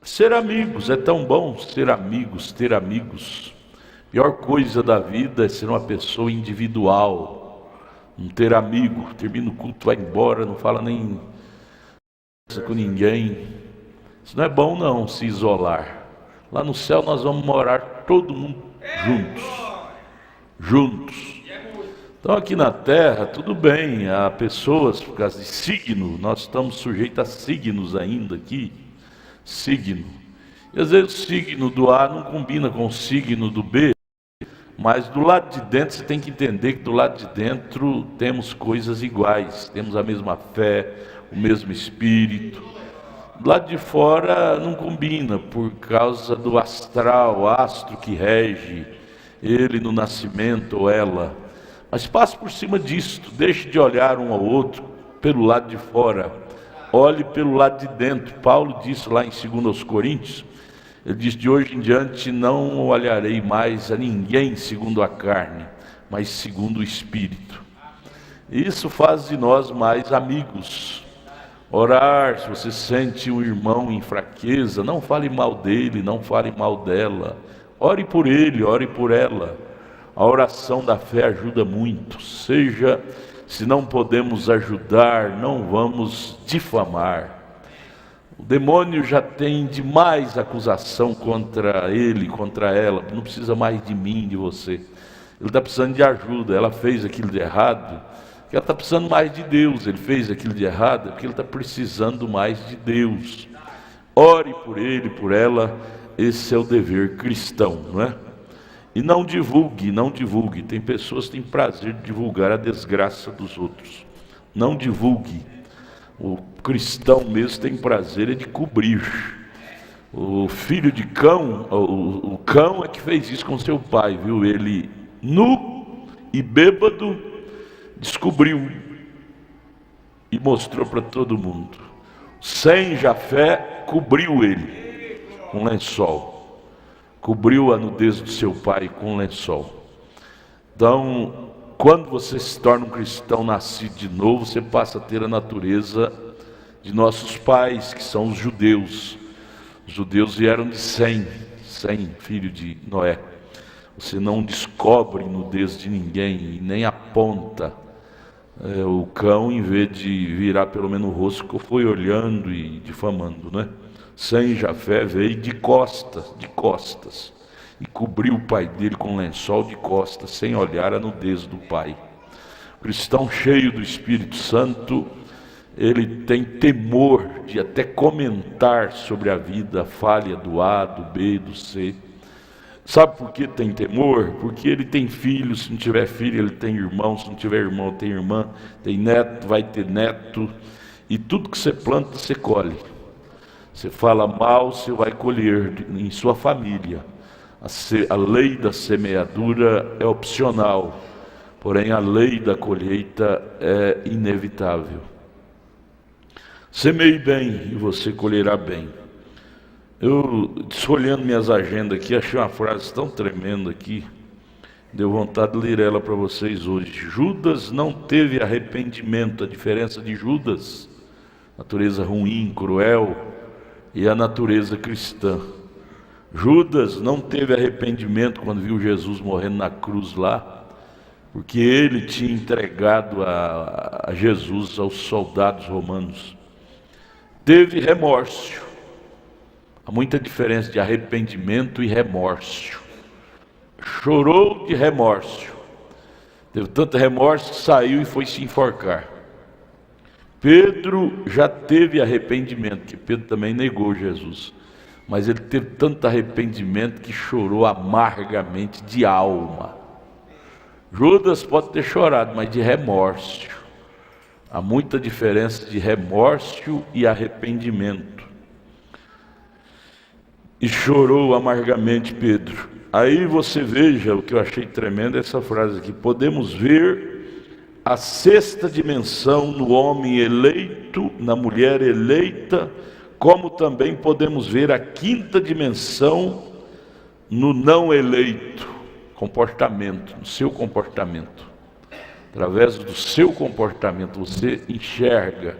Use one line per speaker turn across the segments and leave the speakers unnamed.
Ser amigos, é tão bom ser amigos, ter amigos. Pior coisa da vida é ser uma pessoa individual, não ter amigo. Termina o culto, vai embora, não fala nem com ninguém. Isso não é bom não, se isolar. Lá no céu nós vamos morar todo mundo juntos. Então aqui na terra, tudo bem, há pessoas por causa de signo, nós estamos sujeitos a signos ainda aqui, signo. E às vezes o signo do A não combina com o signo do B, mas do lado de dentro você tem que entender que do lado de dentro temos coisas iguais, temos a mesma fé, o mesmo espírito. Do lado de fora não combina por causa do astral, astro que rege ele no nascimento ou ela. Mas passe por cima disto, deixe de olhar um ao outro pelo lado de fora, olhe pelo lado de dentro. Paulo disse lá em 2 Coríntios, ele diz: de hoje em diante não olharei mais a ninguém segundo a carne, mas segundo o Espírito. Isso faz de nós mais amigos. Orar, se você sente um irmão em fraqueza, não fale mal dele, não fale mal dela. Ore por ele, ore por ela. A oração da fé ajuda muito. Se não podemos ajudar, não vamos difamar. O demônio já tem demais acusação contra ele, contra ela. Não precisa mais de mim, de você. Ele está precisando de ajuda. Ela fez aquilo de errado, porque ela está precisando mais de Deus. Ele fez aquilo de errado, porque ele está precisando mais de Deus. Ore por ele, por ela. Esse é o dever cristão, não é? E não divulgue, não divulgue. Tem pessoas que têm prazer de divulgar a desgraça dos outros. Não divulgue. O cristão mesmo tem prazer de cobrir. O filho de cão, o cão é que fez isso com seu pai, viu? Ele, nu e bêbado, descobriu e mostrou para todo mundo. Sem Jafé, cobriu ele com lençol. Cobriu a nudez do seu pai com lençol. Então, quando você se torna um cristão nascido de novo, você passa a ter a natureza de nossos pais, que são os judeus. Os judeus vieram de Sem, filho de Noé. Você não descobre nudez de ninguém e nem aponta. O cão, em vez de virar pelo menos o rosto, foi olhando e difamando, né? Sem Jafé veio de costas, e cobriu o pai dele com lençol de costas, sem olhar a nudez do pai. O cristão cheio do Espírito Santo, ele tem temor de até comentar sobre a vida, a falha do A, do B, do C. Sabe por que tem temor? Porque ele tem filho, se não tiver filho ele tem irmão, se não tiver irmão tem irmã, tem neto, vai ter neto, e tudo que você planta você colhe. Você fala mal, você vai colher em sua família. A lei da semeadura é opcional, porém a lei da colheita é inevitável. Semeie bem e você colherá bem. Eu, olhando minhas agendas aqui, achei uma frase tão tremenda aqui, deu vontade de ler ela para vocês hoje. Judas não teve arrependimento. A diferença de Judas, natureza ruim, cruel, e a natureza cristã. Judas não teve arrependimento quando viu Jesus morrendo na cruz lá, porque ele tinha entregado a Jesus aos soldados romanos. Teve remorso. Há muita diferença de arrependimento e remorso. Chorou de remorso. Teve tanto remorso que saiu e foi se enforcar. Pedro já teve arrependimento, que Pedro também negou Jesus. Mas ele teve tanto arrependimento que chorou amargamente de alma. Judas pode ter chorado, mas de remorso. Há muita diferença de remorso e arrependimento. E chorou amargamente Pedro. Aí você veja, o que eu achei tremendo é essa frase aqui: podemos ver a sexta dimensão no homem eleito, na mulher eleita, como também podemos ver a quinta dimensão no não eleito. Comportamento, no seu comportamento. Através do seu comportamento você enxerga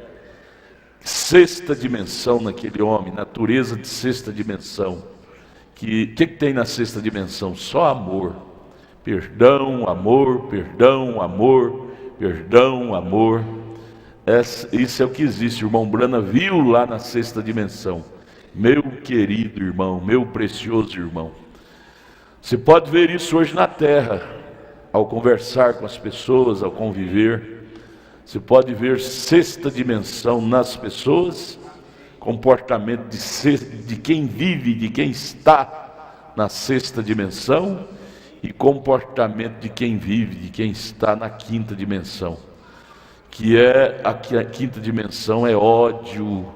sexta dimensão naquele homem, natureza de sexta dimensão. Que tem na sexta dimensão? Só amor. Perdão, amor, perdão, amor, perdão, amor. Isso é o que existe. O irmão Brana viu lá na sexta dimensão. Meu querido irmão, meu precioso irmão. Você pode ver isso hoje na terra, ao conversar com as pessoas, ao conviver. Você pode ver sexta dimensão nas pessoas, comportamento de quem vive, de quem está na sexta dimensão, e comportamento de quem vive, de quem está na quinta dimensão. Que é a quinta dimensão é ódio,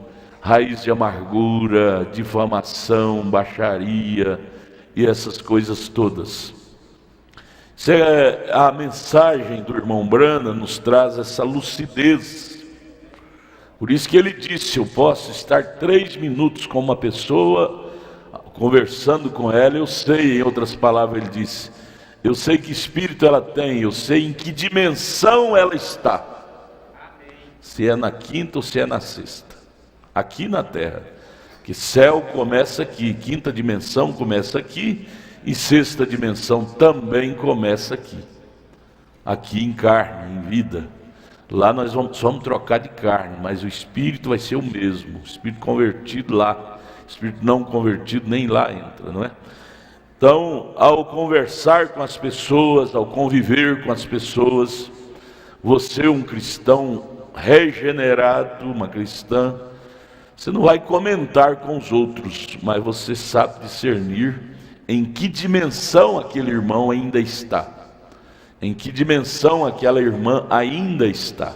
raiz de amargura, difamação, baixaria e essas coisas todas. A mensagem do irmão Brana nos traz essa lucidez. Por isso que ele disse: eu posso estar 3 minutos com uma pessoa, conversando com ela, eu sei, em outras palavras ele disse, eu sei que espírito ela tem, eu sei em que dimensão ela está. Se é na quinta ou se é na sexta. Aqui na terra. Que céu começa aqui, quinta dimensão começa aqui, e sexta dimensão também começa aqui. Aqui em carne, em vida. Lá nós vamos trocar de carne, mas o espírito vai ser o mesmo. O espírito convertido lá, o espírito não convertido nem lá entra, não é? Então, ao conversar com as pessoas, ao conviver com as pessoas, você, um cristão regenerado, uma cristã, você não vai comentar com os outros, mas você sabe discernir em que dimensão aquele irmão ainda está, em que dimensão aquela irmã ainda está.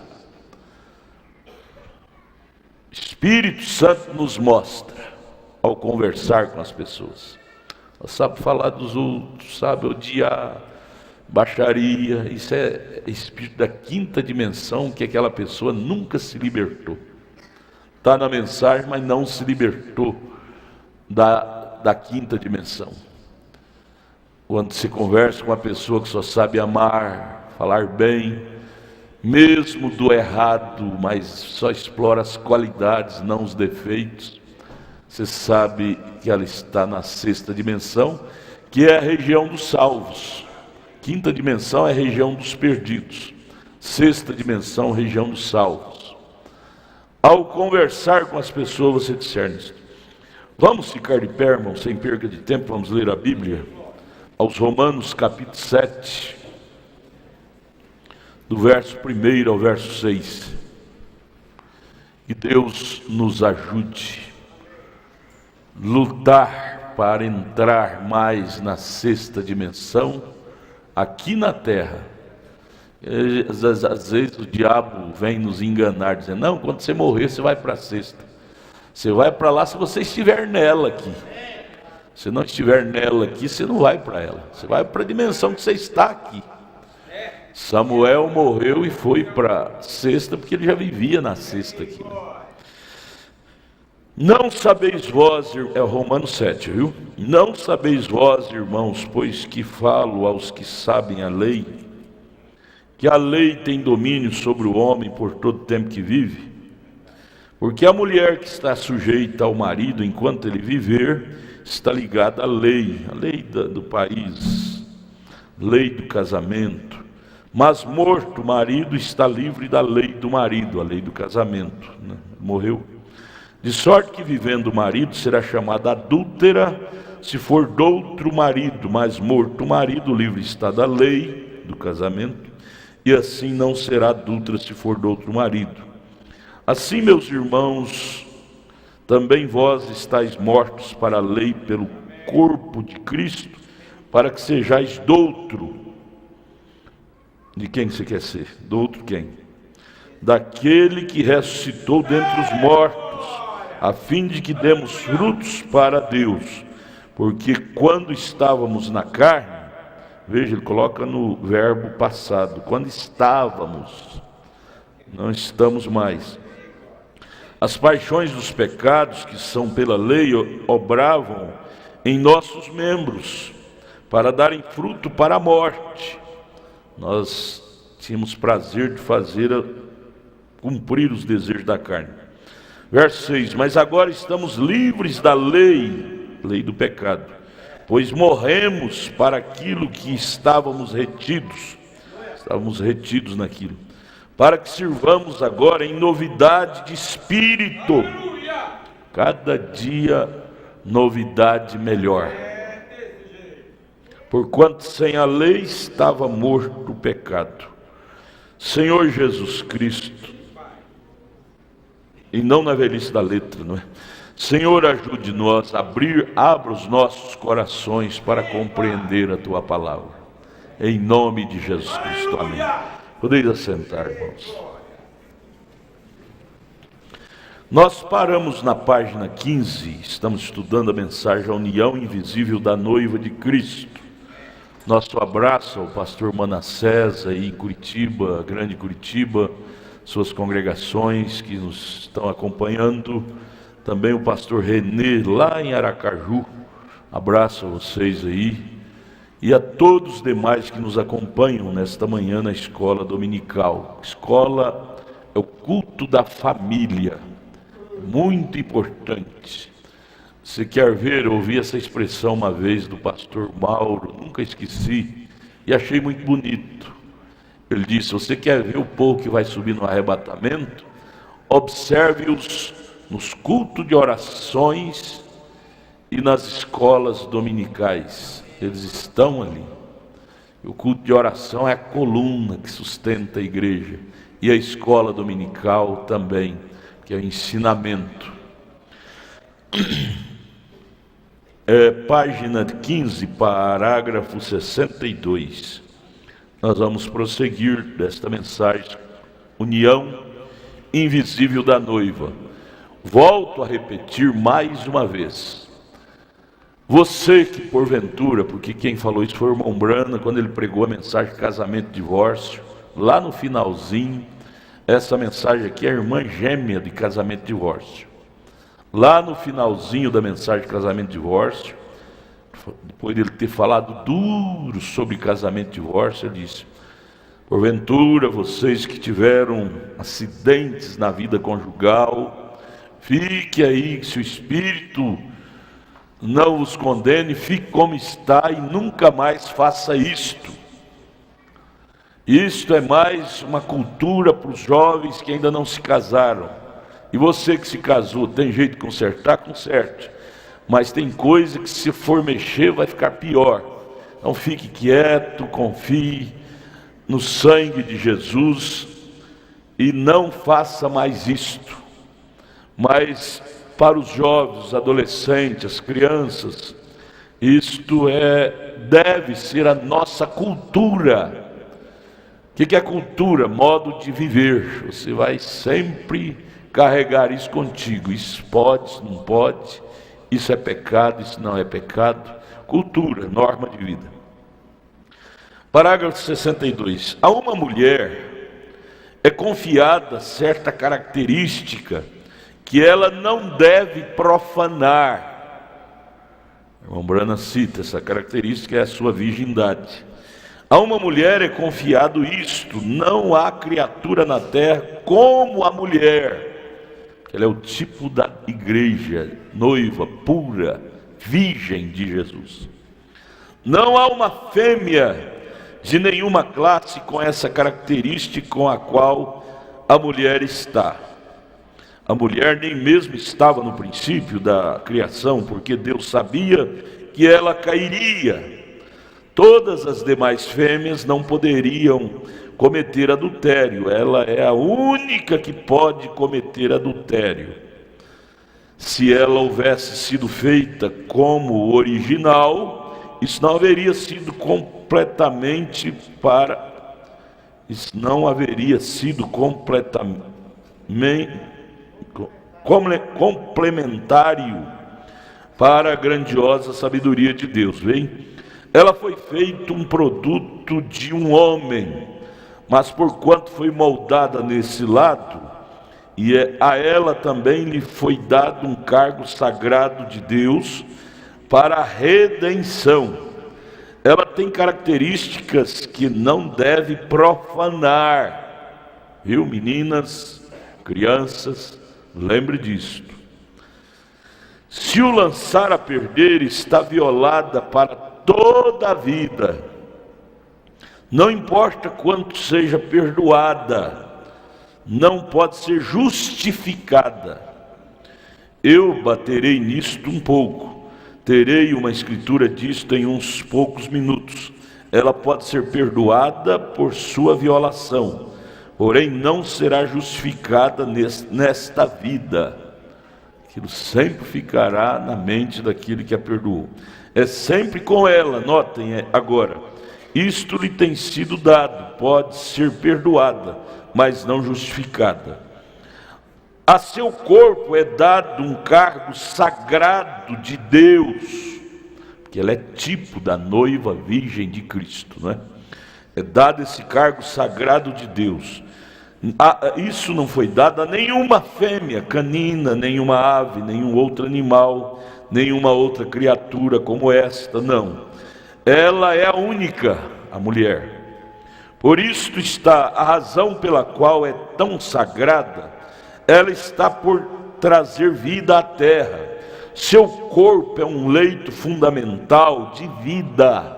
Espírito Santo nos mostra ao conversar com as pessoas. Ela sabe falar dos outros, sabe odiar, baixaria. Isso é espírito da quinta dimensão, que aquela pessoa nunca se libertou. Está na mensagem, mas não se libertou da quinta dimensão. Quando se conversa com uma pessoa que só sabe amar, falar bem, mesmo do errado, mas só explora as qualidades, não os defeitos, você sabe que ela está na sexta dimensão, que é a região dos salvos. Quinta dimensão é a região dos perdidos. Sexta dimensão, região dos salvos. Ao conversar com as pessoas, você discerne isso. Vamos ficar de pé, irmão, sem perca de tempo, vamos ler a Bíblia. Aos Romanos, capítulo 7, do verso 1 ao verso 6. Que Deus nos ajude a lutar para entrar mais na sexta dimensão, aqui na terra. Às vezes o diabo vem nos enganar, dizendo, não, quando você morrer você vai para a sexta. Você vai para lá se você estiver nela aqui. Se não estiver nela aqui, você não vai para ela. Você vai para a dimensão que você está aqui. Samuel morreu e foi para a sexta, porque ele já vivia na sexta aqui. Não sabeis vós, é Romanos 7, viu? Não sabeis vós, irmãos, pois que falo aos que sabem a lei, que a lei tem domínio sobre o homem por todo o tempo que vive? Porque a mulher que está sujeita ao marido enquanto ele viver, está ligada à lei, a lei do país, lei do casamento. Mas morto o marido está livre da lei do marido, a lei do casamento, né? Morreu. De sorte que vivendo o marido será chamada adúltera, se for de outro marido, mas morto o marido, livre está da lei do casamento, e assim não será adúltera se for de outro marido. Assim, meus irmãos, também vós estáis mortos para a lei pelo corpo de Cristo, para que sejais doutro. De quem você quer ser? Doutro quem? Daquele que ressuscitou dentre os mortos, a fim de que demos frutos para Deus. Porque quando estávamos na carne, veja, ele coloca no verbo passado, quando estávamos, não estamos mais. As paixões dos pecados que são pela lei obravam em nossos membros, para darem fruto para a morte. Nós tínhamos prazer de cumprir os desejos da carne. Verso 6: mas agora estamos livres da lei, lei do pecado, pois morremos para aquilo que estávamos retidos naquilo, para que sirvamos agora em novidade de espírito, cada dia novidade melhor. Porquanto sem a lei estava morto o pecado. Senhor Jesus Cristo, e não na velhice da letra, não é? Senhor, ajude-nos a abra os nossos corações para compreender a Tua palavra. Em nome de Jesus Cristo, amém. Podeis assentar, irmãos. Nós paramos na página 15, estamos estudando a mensagem A União Invisível da Noiva de Cristo. Nosso abraço ao pastor Manassés aí em Curitiba, Grande Curitiba, suas congregações que nos estão acompanhando, também o pastor Renê lá em Aracaju, abraço a vocês aí, e a todos os demais que nos acompanham nesta manhã na escola dominical. Escola é o culto da família, muito importante. Você quer ver, eu ouvi essa expressão uma vez do pastor Mauro, nunca esqueci, e achei muito bonito. Ele disse: você quer ver o povo que vai subir no arrebatamento? Observe-os nos cultos de orações e nas escolas dominicais. Eles estão ali. O culto de oração é a coluna que sustenta a igreja, e a escola dominical também, que é o ensinamento. Página 15, parágrafo 62. Nós vamos prosseguir desta mensagem, União Invisível da Noiva. Volto a repetir mais uma vez. Você que porventura, porque quem falou isso foi o irmão Brana, quando ele pregou a mensagem de casamento e divórcio, lá no finalzinho, essa mensagem aqui é a irmã gêmea de casamento e divórcio. Lá no finalzinho da mensagem de casamento e divórcio, depois de ele ter falado duro sobre casamento e divórcio, ele disse: porventura vocês que tiveram acidentes na vida conjugal, fique aí, se o Espírito não vos condene, fique como está e nunca mais faça isto. Isto é mais uma cultura para os jovens que ainda não se casaram. E você que se casou, tem jeito de consertar? Conserte. Mas tem coisa que se for mexer vai ficar pior. Então fique quieto, confie no sangue de Jesus e não faça mais isto. Mas para os jovens, os adolescentes, as crianças, isto deve ser a nossa cultura. O que é cultura? Modo de viver. Você vai sempre carregar isso contigo. Isso pode, isso não pode, isso é pecado, isso não é pecado. Cultura, norma de vida. Parágrafo 62. A uma mulher é confiada certa característica que ela não deve profanar. O irmão Brana cita essa característica, é a sua virgindade. A uma mulher é confiado isto: não há criatura na terra como a mulher. Ela é o tipo da igreja, noiva, pura, virgem de Jesus. Não há uma fêmea de nenhuma classe com essa característica com a qual a mulher está. A mulher nem mesmo estava no princípio da criação, porque Deus sabia que ela cairia. Todas as demais fêmeas não poderiam cometer adultério. Ela é a única que pode cometer adultério. Se ela houvesse sido feita como o original, isso não haveria sido completamente complementário para a grandiosa sabedoria de Deus. Vem? Ela foi feita um produto de um homem, mas porquanto foi moldada nesse lado, e a ela também lhe foi dado um cargo sagrado de Deus para a redenção. Ela tem características que não deve profanar, viu, meninas, crianças, Lembre disto. Se o lançar a perder, está violada para toda a vida. Não importa quanto seja perdoada, não pode ser justificada. Eu baterei nisto um pouco. Terei uma escritura disto em uns poucos minutos. Ela pode ser perdoada por sua violação, porém não será justificada nesta vida. Aquilo sempre ficará na mente daquele que a perdoou. É sempre com ela, notem agora. Isto lhe tem sido dado, pode ser perdoada, mas não justificada. A seu corpo é dado um cargo sagrado de Deus, porque ela é tipo da noiva virgem de Cristo, não é? É dado esse cargo sagrado de Deus. Isso não foi dado a nenhuma fêmea canina, nenhuma ave, nenhum outro animal, nenhuma outra criatura como esta, não. Ela é a única, a mulher. Por isto está a razão pela qual é tão sagrada. Ela está por trazer vida à terra. Seu corpo é um leito fundamental de vida,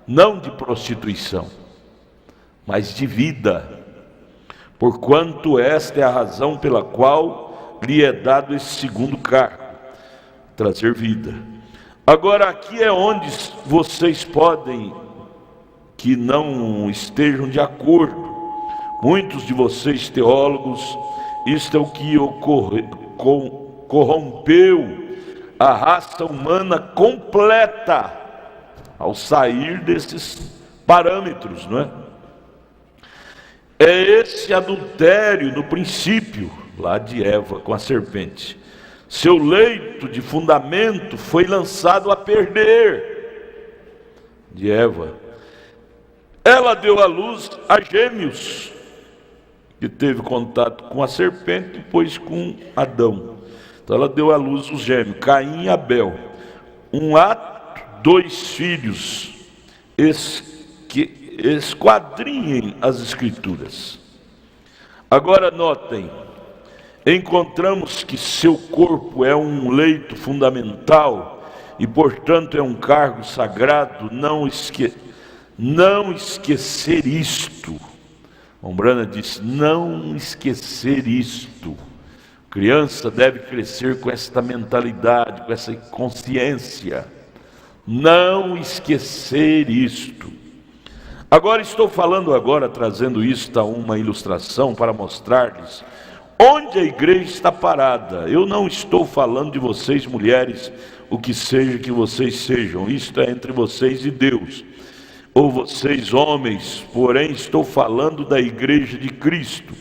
não de prostituição, mas de vida. Porquanto esta é a razão pela qual lhe é dado esse segundo cargo, trazer vida. Agora aqui é onde vocês podem que não estejam de acordo. Muitos de vocês teólogos, isto é o que corrompeu a raça humana completa ao sair desses parâmetros, não é? É esse adultério no princípio, lá de Eva com a serpente. Seu leito de fundamento foi lançado a perder, de Eva. Ela deu à luz a gêmeos, que teve contato com a serpente, depois com Adão. Então ela deu à luz os gêmeos, Caim e Abel. Um ato, 2 filhos, esquadrinhem as escrituras. Agora notem, encontramos que seu corpo é um leito fundamental e portanto é um cargo sagrado. Não esquecer isto. Ombrana diz, não esquecer isto. Criança deve crescer com esta mentalidade, com essa consciência. Não esquecer isto. Agora estou falando trazendo isto a uma ilustração para mostrar-lhes onde a igreja está parada. Eu não estou falando de vocês mulheres, o que seja que vocês sejam, isto é entre vocês e Deus, ou vocês homens, porém estou falando da igreja de Cristo.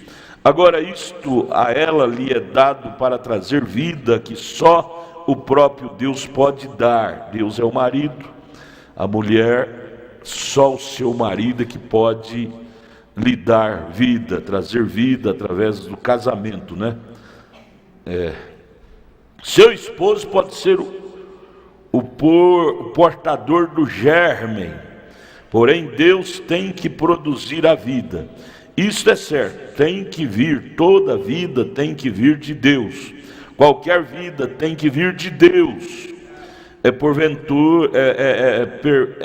Agora isto a ela lhe é dado para trazer vida que só o próprio Deus pode dar. Deus é o marido, a mulher, só o seu marido é que pode lhe dar vida, trazer vida através do casamento, né? Seu esposo pode ser o portador do germe, porém Deus tem que produzir a vida. Isso é certo, tem que vir, toda vida tem que vir de Deus. Qualquer vida tem que vir de Deus. É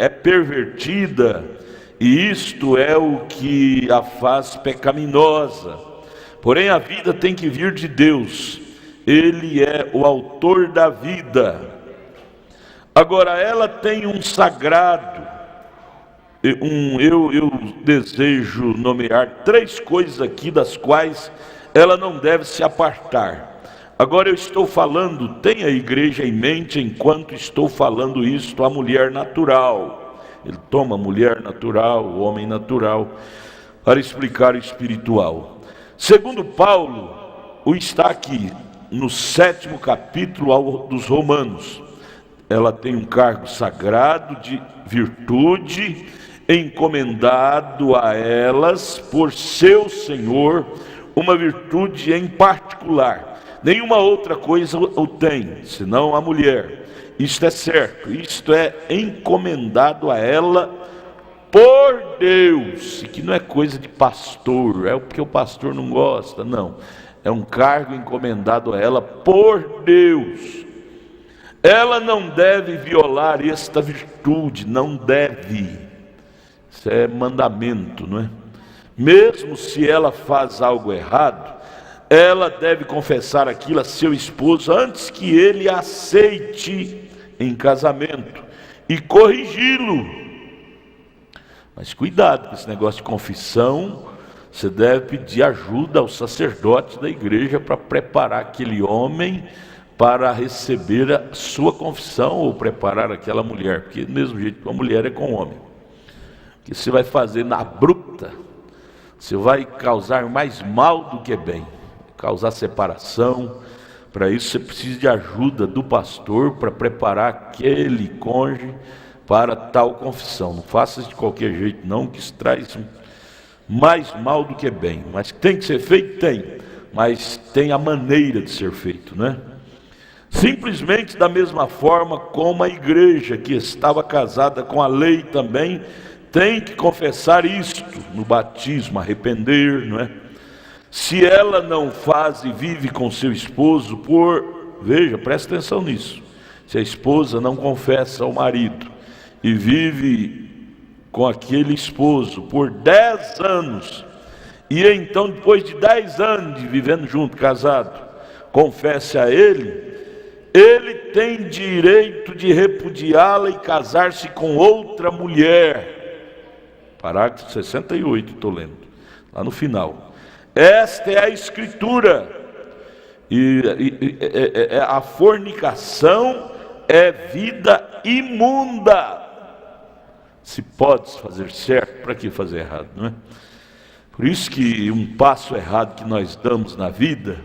pervertida, e isto é o que a faz pecaminosa. Porém a vida tem que vir de Deus. Ele é o autor da vida. Agora ela tem um sagrado. Eu desejo nomear 3 coisas aqui das quais ela não deve se apartar. Agora eu estou falando, tenha a igreja em mente enquanto estou falando isto, a mulher natural. Ele toma a mulher natural, o homem natural, para explicar o espiritual. Segundo Paulo, está aqui no 7º capítulo dos Romanos. Ela tem um cargo sagrado de virtude, encomendado a elas por seu Senhor, uma virtude em particular. Nenhuma outra coisa o tem, senão a mulher. Isto é certo, isto é encomendado a ela por Deus, e que não é coisa de pastor, é porque o pastor não gosta, não. É um cargo encomendado a ela por Deus. Ela não deve violar esta virtude, não deve. Isso é mandamento, não é? Mesmo se ela faz algo errado, ela deve confessar aquilo a seu esposo antes que ele a aceite em casamento e corrigi-lo. Mas cuidado com esse negócio de confissão. Você deve pedir ajuda ao sacerdote da igreja para preparar aquele homem para receber a sua confissão, ou preparar aquela mulher, porque do mesmo jeito que a mulher é com o homem. Que você vai fazer na bruta, você vai causar mais mal do que bem, causar separação. Para isso você precisa de ajuda do pastor para preparar aquele cônjuge para tal confissão. Não faça isso de qualquer jeito não, que isso traz mais mal do que bem. Mas tem que ser feito? Tem, mas tem a maneira de ser feito, né? Simplesmente da mesma forma como a igreja que estava casada com a lei também tem que confessar isto no batismo, arrepender, não é? Se ela não faz e vive com seu esposo veja, presta atenção nisso. Se a esposa não confessa ao marido e vive com aquele esposo por 10 anos, e então depois de 10 anos de vivendo junto, casado, confesse a ele, ele tem direito de repudiá-la e casar-se com outra mulher. Parágrafo 68, estou lendo, lá no final. Esta é a escritura. A fornicação é vida imunda. Se pode fazer certo, para que fazer errado, não é? Por isso que um passo errado que nós damos na vida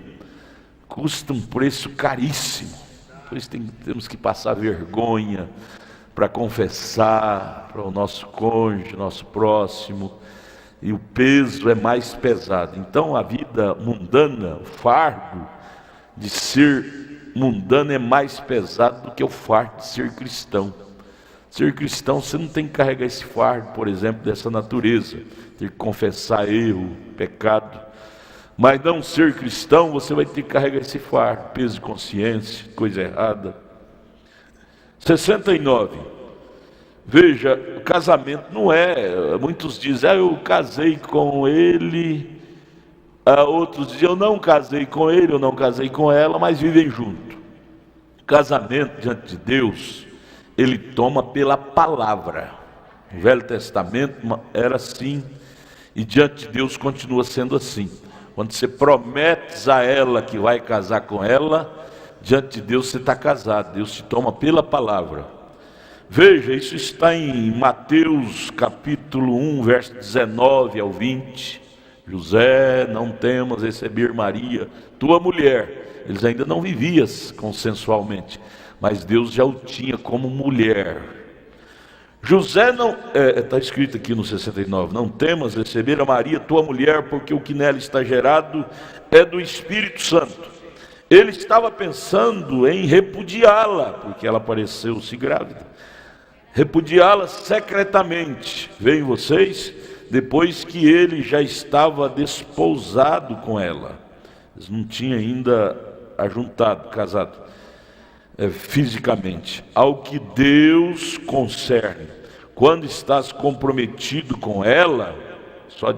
custa um preço caríssimo. Por isso temos que passar vergonha para confessar para o nosso cônjuge, nosso próximo, e o peso é mais pesado. Então a vida mundana, o fardo de ser mundano é mais pesado do que o fardo de ser cristão. Ser cristão, você não tem que carregar esse fardo, por exemplo, dessa natureza, ter que confessar erro, pecado. Mas não ser cristão, você vai ter que carregar esse fardo, peso de consciência, coisa errada. 69. Veja, o casamento não é, muitos dizem, eu casei com ele, outros dizem, eu não casei com ele, eu não casei com ela, mas vivem junto. O casamento diante de Deus, ele toma pela palavra. O Velho Testamento era assim, e diante de Deus continua sendo assim. Quando você promete a ela que vai casar com ela, diante de Deus você está casado. Deus te toma pela palavra. Veja, isso está em Mateus capítulo 1, verso 19 ao 20. José, não temas receber Maria, tua mulher. Eles ainda não viviam consensualmente, mas Deus já o tinha como mulher. José não, está escrito aqui no 69, não temas receber a Maria, tua mulher, porque o que nela está gerado é do Espírito Santo. Ele estava pensando em repudiá-la, porque ela pareceu-se grávida. Repudiá-la secretamente, veem vocês, depois que ele já estava desposado com ela. Eles não tinham ainda ajuntado, casado fisicamente. Ao que Deus concerne, quando estás comprometido com ela, só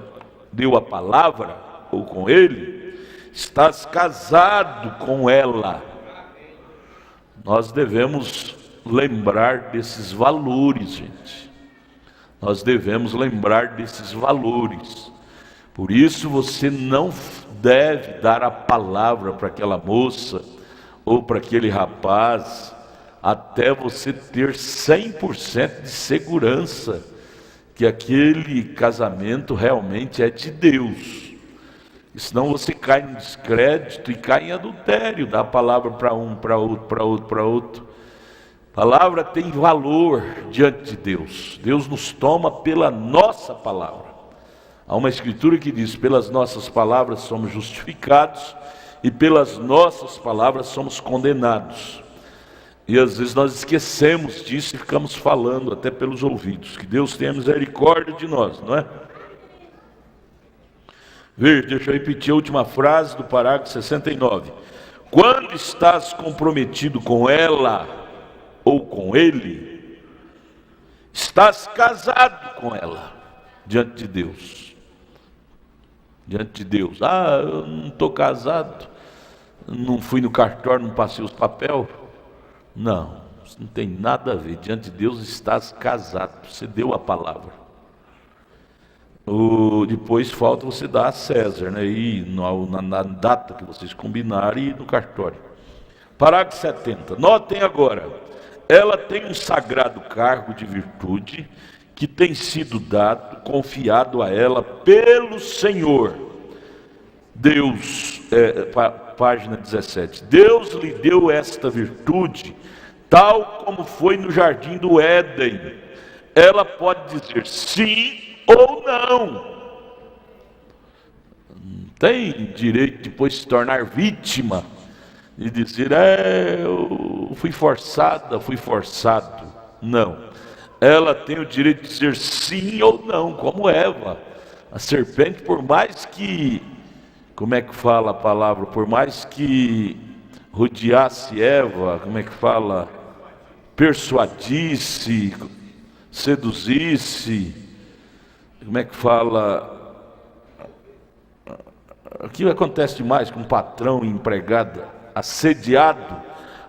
deu a palavra, ou com ele, estás casado com ela. Nós devemos lembrar desses valores, gente. Nós devemos lembrar desses valores. Por isso você não deve dar a palavra para aquela moça ou para aquele rapaz até você ter 100% de segurança que aquele casamento realmente é de Deus. Senão você cai em descrédito e cai em adultério, dá a palavra para um, para outro, para outro, para outro. A palavra tem valor diante de Deus. Deus nos toma pela nossa palavra. Há uma escritura que diz, pelas nossas palavras somos justificados e pelas nossas palavras somos condenados. E às vezes nós esquecemos disso e ficamos falando até pelos ouvidos. Que Deus tenha misericórdia de nós, não é? Veja, deixa eu repetir a última frase do parágrafo 69. Quando estás comprometido com ela ou com ele, estás casado com ela diante de Deus. Diante de Deus. Ah, eu não estou casado, não fui no cartório, não passei os papéis. Não, isso não tem nada a ver. Diante de Deus estás casado, você deu a palavra. Depois falta você dar a César, né? E na data que vocês combinarem, no cartório. Parágrafo 70. Notem agora, ela tem um sagrado cargo de virtude que tem sido confiado a ela pelo Senhor. Deus, página 17. Deus lhe deu esta virtude, tal como foi no jardim do Éden. Ela pode dizer sim ou não. Tem direito de depois se tornar vítima e dizer, eu fui forçada, fui forçado. Não. Ela tem o direito de dizer sim ou não, como Eva. A serpente, por mais que, como é que fala a palavra? Por mais que rodeasse Eva, como é que fala? Persuadisse, seduzisse, como é que fala? Aquilo acontece demais com patrão e empregada, assediado.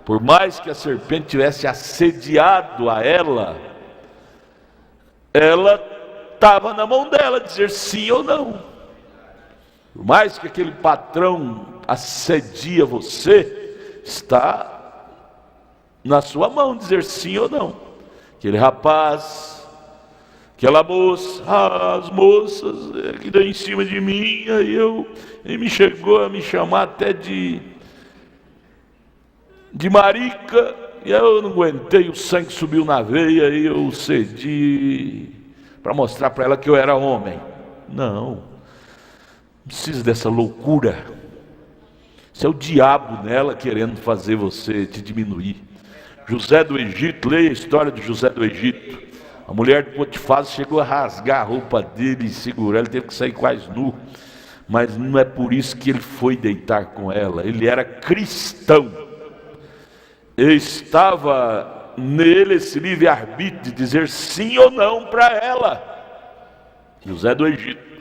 Por mais que a serpente tivesse assediado a ela estava na mão dela dizer sim ou não. Por mais que aquele patrão assedia você, está na sua mão dizer sim ou não. Aquele rapaz, aquela moça, as moças que dão em cima de mim, aí me chegou a me chamar até de marica, e eu não aguentei, o sangue subiu na veia, e eu cedi para mostrar para ela que eu era homem. Não precisa dessa loucura. Isso é o diabo nela querendo fazer você te diminuir. José do Egito, leia a história de José do Egito. A mulher de Potifar chegou a rasgar a roupa dele e segurar, ele teve que sair quase nu. Mas não é por isso que ele foi deitar com ela. Ele era cristão. Estava nele esse livre-arbítrio de dizer sim ou não para ela. José do Egito.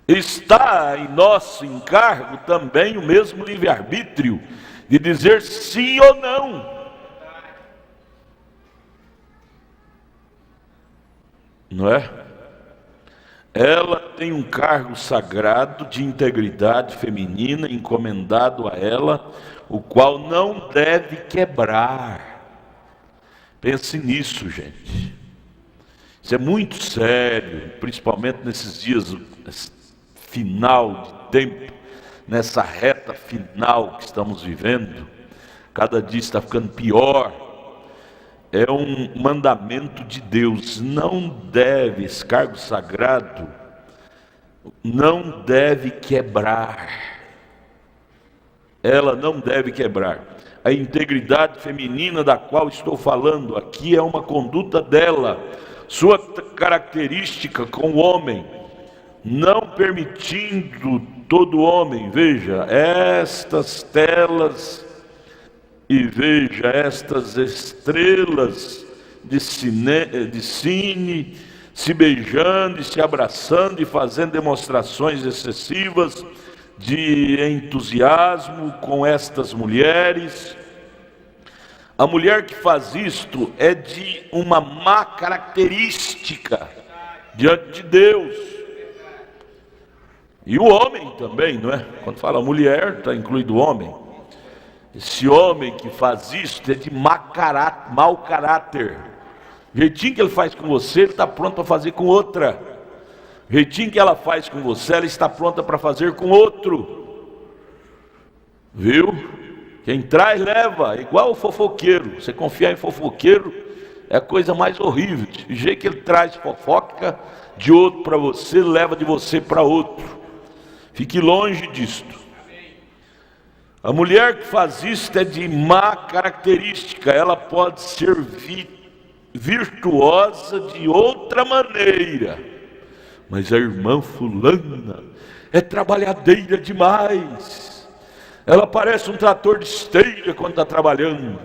Está em nosso encargo também o mesmo livre-arbítrio de dizer sim ou não. Não é? Ela tem um cargo sagrado de integridade feminina encomendado a ela, o qual não deve quebrar. Pense nisso, gente. Isso é muito sério, principalmente nesses dias final de tempo, nessa reta final que estamos vivendo. Cada dia está ficando pior. É um mandamento de Deus, não deve, esse cargo sagrado, não deve quebrar. Ela não deve quebrar. A integridade feminina da qual estou falando aqui é uma conduta dela, sua característica com o homem, não permitindo todo homem, veja, estas telas, e veja estas estrelas de cine se beijando e se abraçando e fazendo demonstrações excessivas de entusiasmo com estas mulheres. A mulher que faz isto é de uma má característica diante de Deus. E o homem também, não é? Quando fala mulher, está incluído o homem. Esse homem que faz isso é de mau caráter. O jeitinho que ele faz com você, ele está pronto para fazer com outra. O jeitinho que ela faz com você, ela está pronta para fazer com outro. Viu? Quem traz, leva. Igual o fofoqueiro. Você confiar em fofoqueiro é a coisa mais horrível. Do jeito que ele traz fofoca de outro para você, leva de você para outro. Fique longe disto. A mulher que faz isso é de má característica. Ela pode ser virtuosa de outra maneira, mas a irmã fulana, é trabalhadeira demais. Ela parece um trator de esteira quando está trabalhando.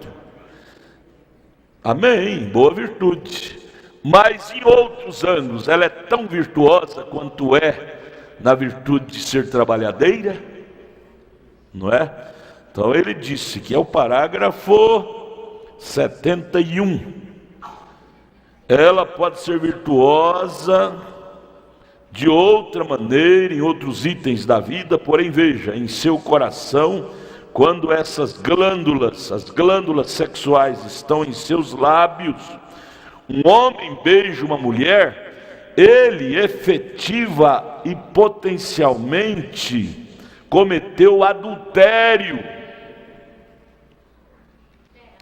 Amém, boa virtude. Mas em outros ângulos, ela é tão virtuosa quanto é na virtude de ser trabalhadeira, não é? Então ele disse que é o parágrafo 71. Ela pode ser virtuosa de outra maneira, em outros itens da vida, porém veja, em seu coração, quando essas glândulas, as glândulas sexuais estão em seus lábios, um homem beija uma mulher, ele efetiva e potencialmente cometeu adultério.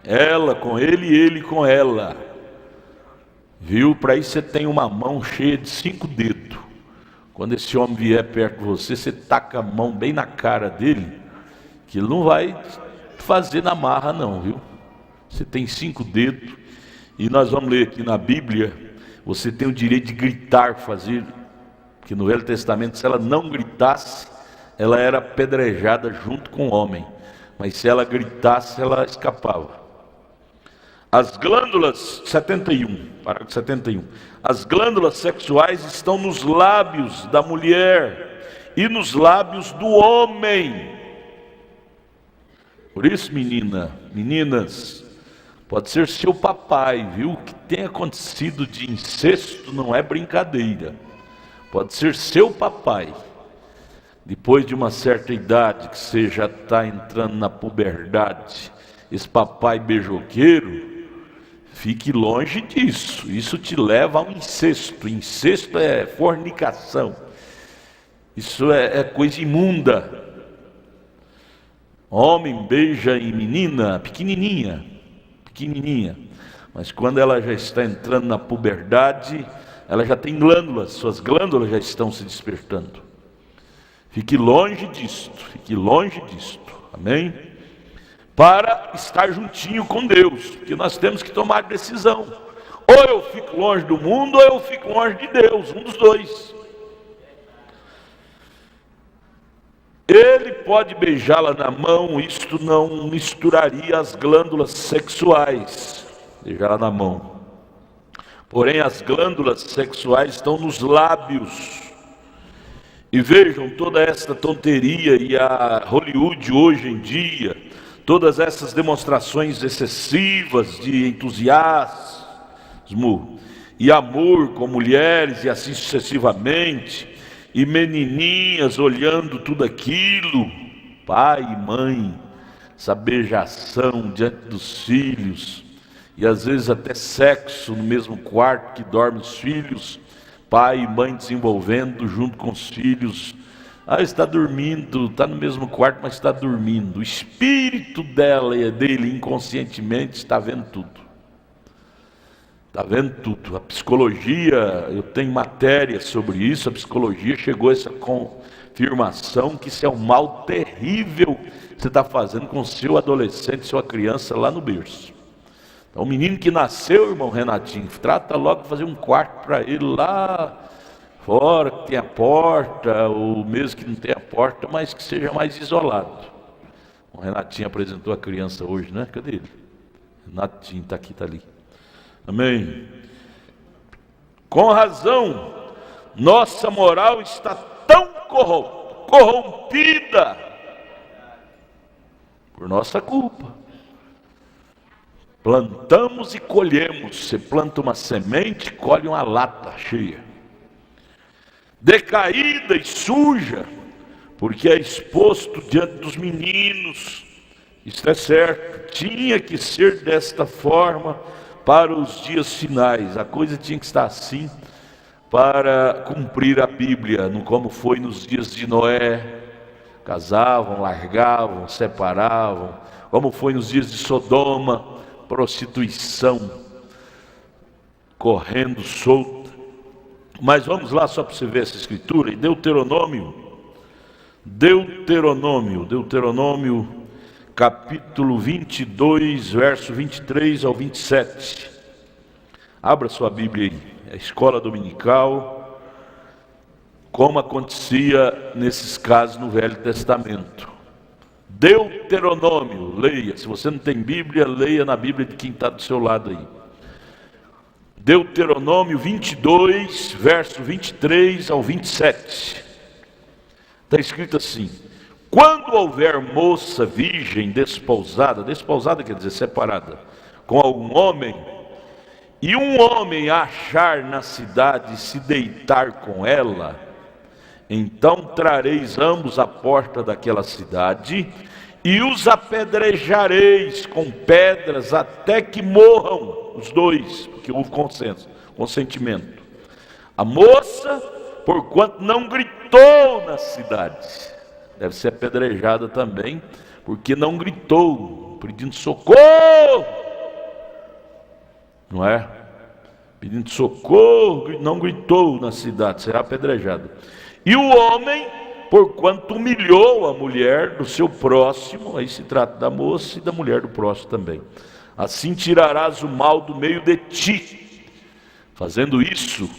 Ela com ele e ele com ela. Viu? Para isso você tem uma mão cheia de 5 dedos. Quando esse homem vier perto de você, você taca a mão bem na cara dele, que ele não vai fazer na marra não, viu? Você tem 5 dedos. E nós vamos ler aqui na Bíblia, você tem o direito de gritar, fazer, que no Velho Testamento, se ela não gritasse, ela era apedrejada junto com o homem, mas se ela gritasse, ela escapava. As glândulas, 71, parágrafo 71, as glândulas sexuais estão nos lábios da mulher e nos lábios do homem. Por isso, meninas, pode ser seu papai, viu? O que tem acontecido de incesto não é brincadeira. Pode ser seu papai. Depois de uma certa idade, que você já está entrando na puberdade, esse papai beijoqueiro, fique longe disso. Isso te leva ao incesto. Incesto é fornicação. Isso é coisa imunda. Homem beija em menina pequenininha, mas quando ela já está entrando na puberdade, ela já tem glândulas, suas glândulas já estão se despertando. Fique longe disto, amém? Para estar juntinho com Deus, porque nós temos que tomar decisão. Ou eu fico longe do mundo, ou eu fico longe de Deus, um dos dois. Ele pode beijá-la na mão, isto não misturaria as glândulas sexuais, beijá-la na mão. Porém, as glândulas sexuais estão nos lábios. E vejam toda esta tonteria e a Hollywood hoje em dia, todas essas demonstrações excessivas de entusiasmo e amor com mulheres e assim sucessivamente, e menininhas olhando tudo aquilo, pai e mãe, essa beijação diante dos filhos, e às vezes até sexo no mesmo quarto que dormem os filhos, pai e mãe desenvolvendo junto com os filhos. Está dormindo, está no mesmo quarto, mas está dormindo. O espírito dela e dele inconscientemente está vendo tudo. Está vendo tudo. A psicologia, eu tenho matéria sobre isso, a psicologia chegou a essa confirmação que isso é um mal terrível que você está fazendo com seu adolescente, sua criança lá no berço. Então o menino que nasceu, irmão Renatinho, trata logo de fazer um quarto para ele lá fora, que tem a porta, ou mesmo que não tenha porta, mas que seja mais isolado. O Renatinho apresentou a criança hoje, né? Cadê ele? Renatinho, está aqui, está ali. Amém. Com razão, nossa moral está tão corrompida por nossa culpa. Plantamos e colhemos. Você planta uma semente, colhe uma lata cheia. Decaída e suja, porque é exposto diante dos meninos. Isso é certo, tinha que ser desta forma para os dias finais. A coisa tinha que estar assim para cumprir a Bíblia, não como foi nos dias de Noé, casavam, largavam, separavam, como foi nos dias de Sodoma, prostituição correndo solta. Mas vamos lá só para você ver essa escritura, em Deuteronômio, capítulo 22, verso 23 ao 27. Abra sua Bíblia aí, é a escola dominical, como acontecia nesses casos no Velho Testamento. Deuteronômio, leia. Se você não tem Bíblia, leia na Bíblia de quem está do seu lado aí. Deuteronômio 22, verso 23 ao 27. Está escrito assim: quando houver moça virgem desposada, desposada quer dizer separada, com algum homem, e um homem a achar na cidade e se deitar com ela, então trareis ambos à porta daquela cidade e os apedrejareis com pedras até que morram os dois, porque houve consentimento. A moça, porquanto não gritou na cidade, deve ser apedrejada também, porque não gritou, pedindo socorro, não é? Pedindo socorro, não gritou na cidade, será apedrejada. E o homem, porquanto humilhou a mulher do seu próximo, aí se trata da moça e da mulher do próximo também. Assim tirarás o mal do meio de ti. Fazendo isso,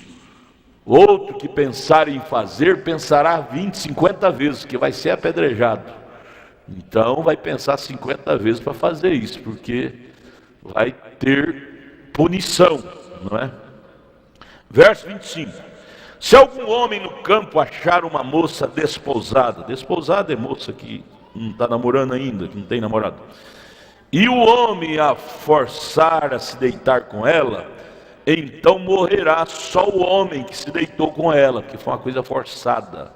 outro que pensar em fazer, pensará 20, 50 vezes, que vai ser apedrejado. Então vai pensar 50 vezes para fazer isso, porque vai ter punição, não é? Verso 25. Se algum homem no campo achar uma moça desposada, desposada é moça que não está namorando ainda, que não tem namorado, e o homem a forçar a se deitar com ela, então morrerá só o homem que se deitou com ela, porque foi uma coisa forçada.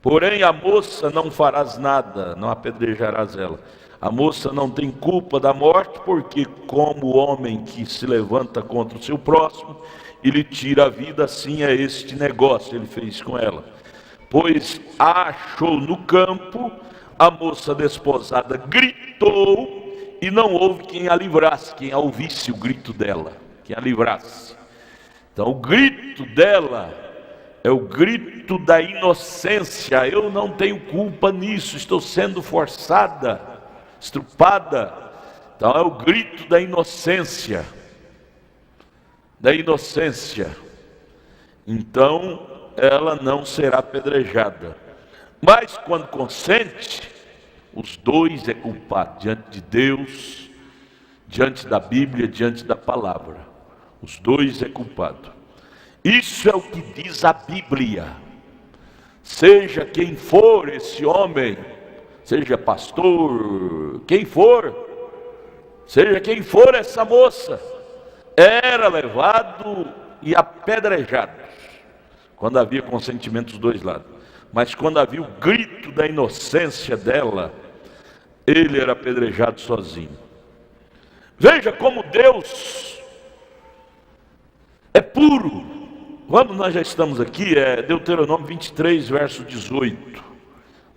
Porém a moça não farás nada, não apedrejarás ela. A moça não tem culpa da morte, porque como o homem que se levanta contra o seu próximo e lhe tira a vida, assim é este negócio, ele fez com ela. Pois a achou no campo, a moça desposada gritou, e não houve quem a livrasse, quem a ouvisse o grito dela, quem a livrasse. Então o grito dela é o grito da inocência. Eu não tenho culpa nisso, estou sendo forçada, estrupada. Então é o grito da inocência. Da inocência. Então ela não será apedrejada. Mas quando consente, os dois é culpado diante de Deus, diante da Bíblia, diante da palavra. Os dois é culpado. Isso é o que diz a Bíblia. Seja quem for esse homem, seja pastor, quem for, seja quem for essa moça, era levado e apedrejado, quando havia consentimento dos dois lados. Mas quando havia o grito da inocência dela, ele era apedrejado sozinho. Veja como Deus é puro. Quando nós já estamos aqui, é Deuteronômio 23, verso 18.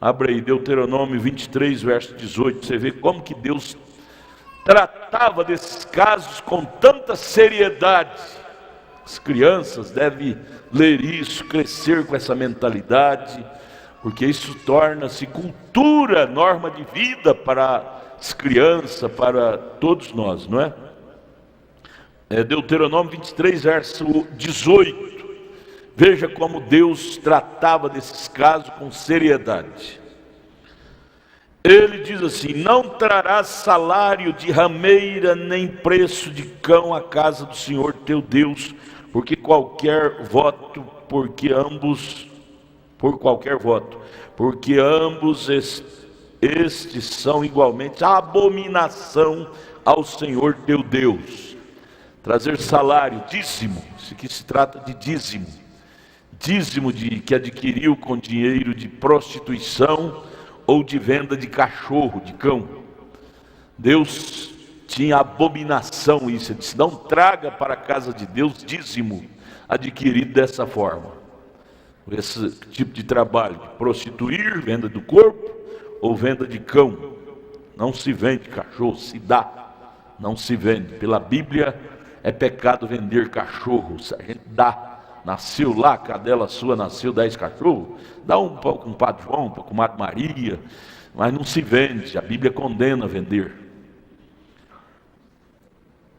Abre aí, Deuteronômio 23, verso 18. Você vê como que Deus tratava desses casos com tanta seriedade. As crianças devem ler isso, crescer com essa mentalidade, porque isso torna-se cultura, norma de vida para as crianças, para todos nós, não é? Deuteronômio 23, verso 18. Veja como Deus tratava desses casos com seriedade. Ele diz assim: não trarás salário de rameira, nem preço de cão à casa do Senhor teu Deus, por qualquer voto, porque ambos estes são igualmente abominação ao Senhor teu Deus. Trazer salário, dízimo, isso aqui se trata de dízimo, que adquiriu com dinheiro de prostituição ou de venda de cachorro, de cão. Deus tinha abominação isso. Ele disse: não traga para a casa de Deus dízimo adquirido dessa forma. Esse tipo de trabalho, de prostituir, venda do corpo ou venda de cão. Não se vende cachorro, se dá, não se vende. Pela Bíblia é pecado vender cachorros, a gente dá. Nasceu lá, a cadela sua nasceu 10 cachorros, dá um para o compadre João, para a comadre Maria, mas não se vende, a Bíblia condena vender.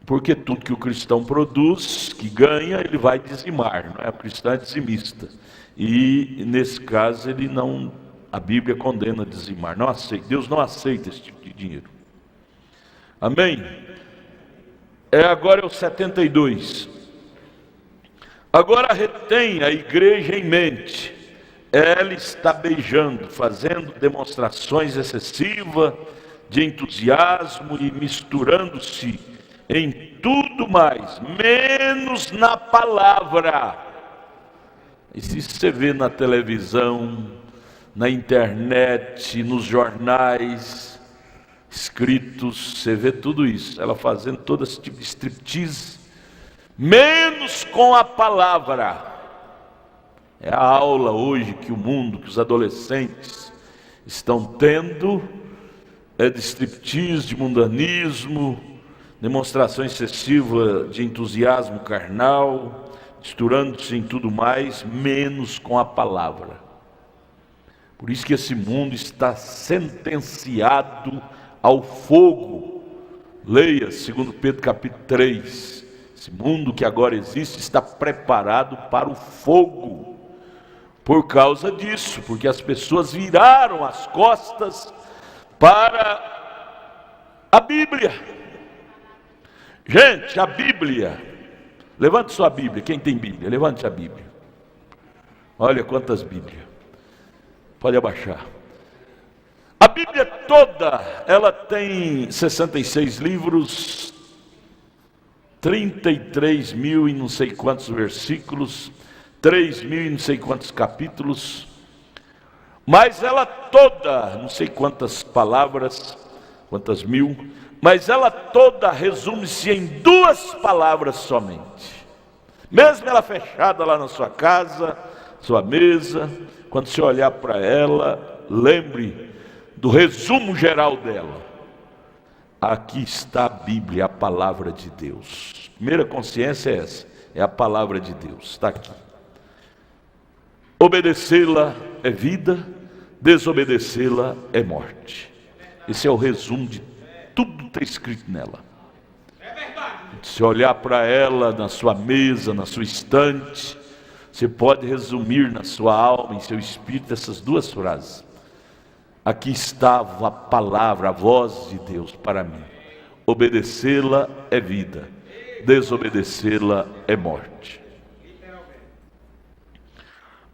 Porque tudo que o cristão produz, que ganha, ele vai dizimar, não é? O cristão é dizimista. E nesse caso ele não, a Bíblia condena dizimar, não aceita, Deus não aceita esse tipo de dinheiro. Amém? Agora é o 72. Agora retém a igreja em mente. Ela está beijando, fazendo demonstrações excessivas de entusiasmo e misturando-se em tudo mais, menos na palavra. E se você vê na televisão, na internet, nos jornais escritos, você vê tudo isso. Ela fazendo todo esse tipo de striptease, menos com a palavra. É a aula hoje que o mundo, que os adolescentes estão tendo, é de striptease, de mundanismo, demonstração excessiva de entusiasmo carnal, misturando-se em tudo mais, menos com a palavra. Por isso que esse mundo está sentenciado ao fogo. Leia 2 Pedro capítulo 3. Esse mundo que agora existe está preparado para o fogo. Por causa disso, porque as pessoas viraram as costas para a Bíblia. Gente, a Bíblia, levante sua Bíblia, quem tem Bíblia, levante a Bíblia. Olha quantas Bíblias, pode abaixar. A Bíblia toda, ela tem 66 livros, 33 mil e não sei quantos versículos, 3 mil e não sei quantos capítulos, mas ela toda, não sei quantas palavras, quantas mil, mas ela toda resume-se em 2 palavras somente. Mesmo ela fechada lá na sua casa, sua mesa, quando você olhar para ela, lembre do resumo geral dela. Aqui está a Bíblia, a palavra de Deus. Primeira consciência é essa, é a palavra de Deus, está aqui. Obedecê-la é vida, desobedecê-la é morte. Esse é o resumo de tudo que está escrito nela. Se olhar para ela na sua mesa, na sua estante, você pode resumir na sua alma, em seu espírito, essas 2 frases. Aqui estava a palavra, a voz de Deus para mim. Obedecê-la é vida, desobedecê-la é morte.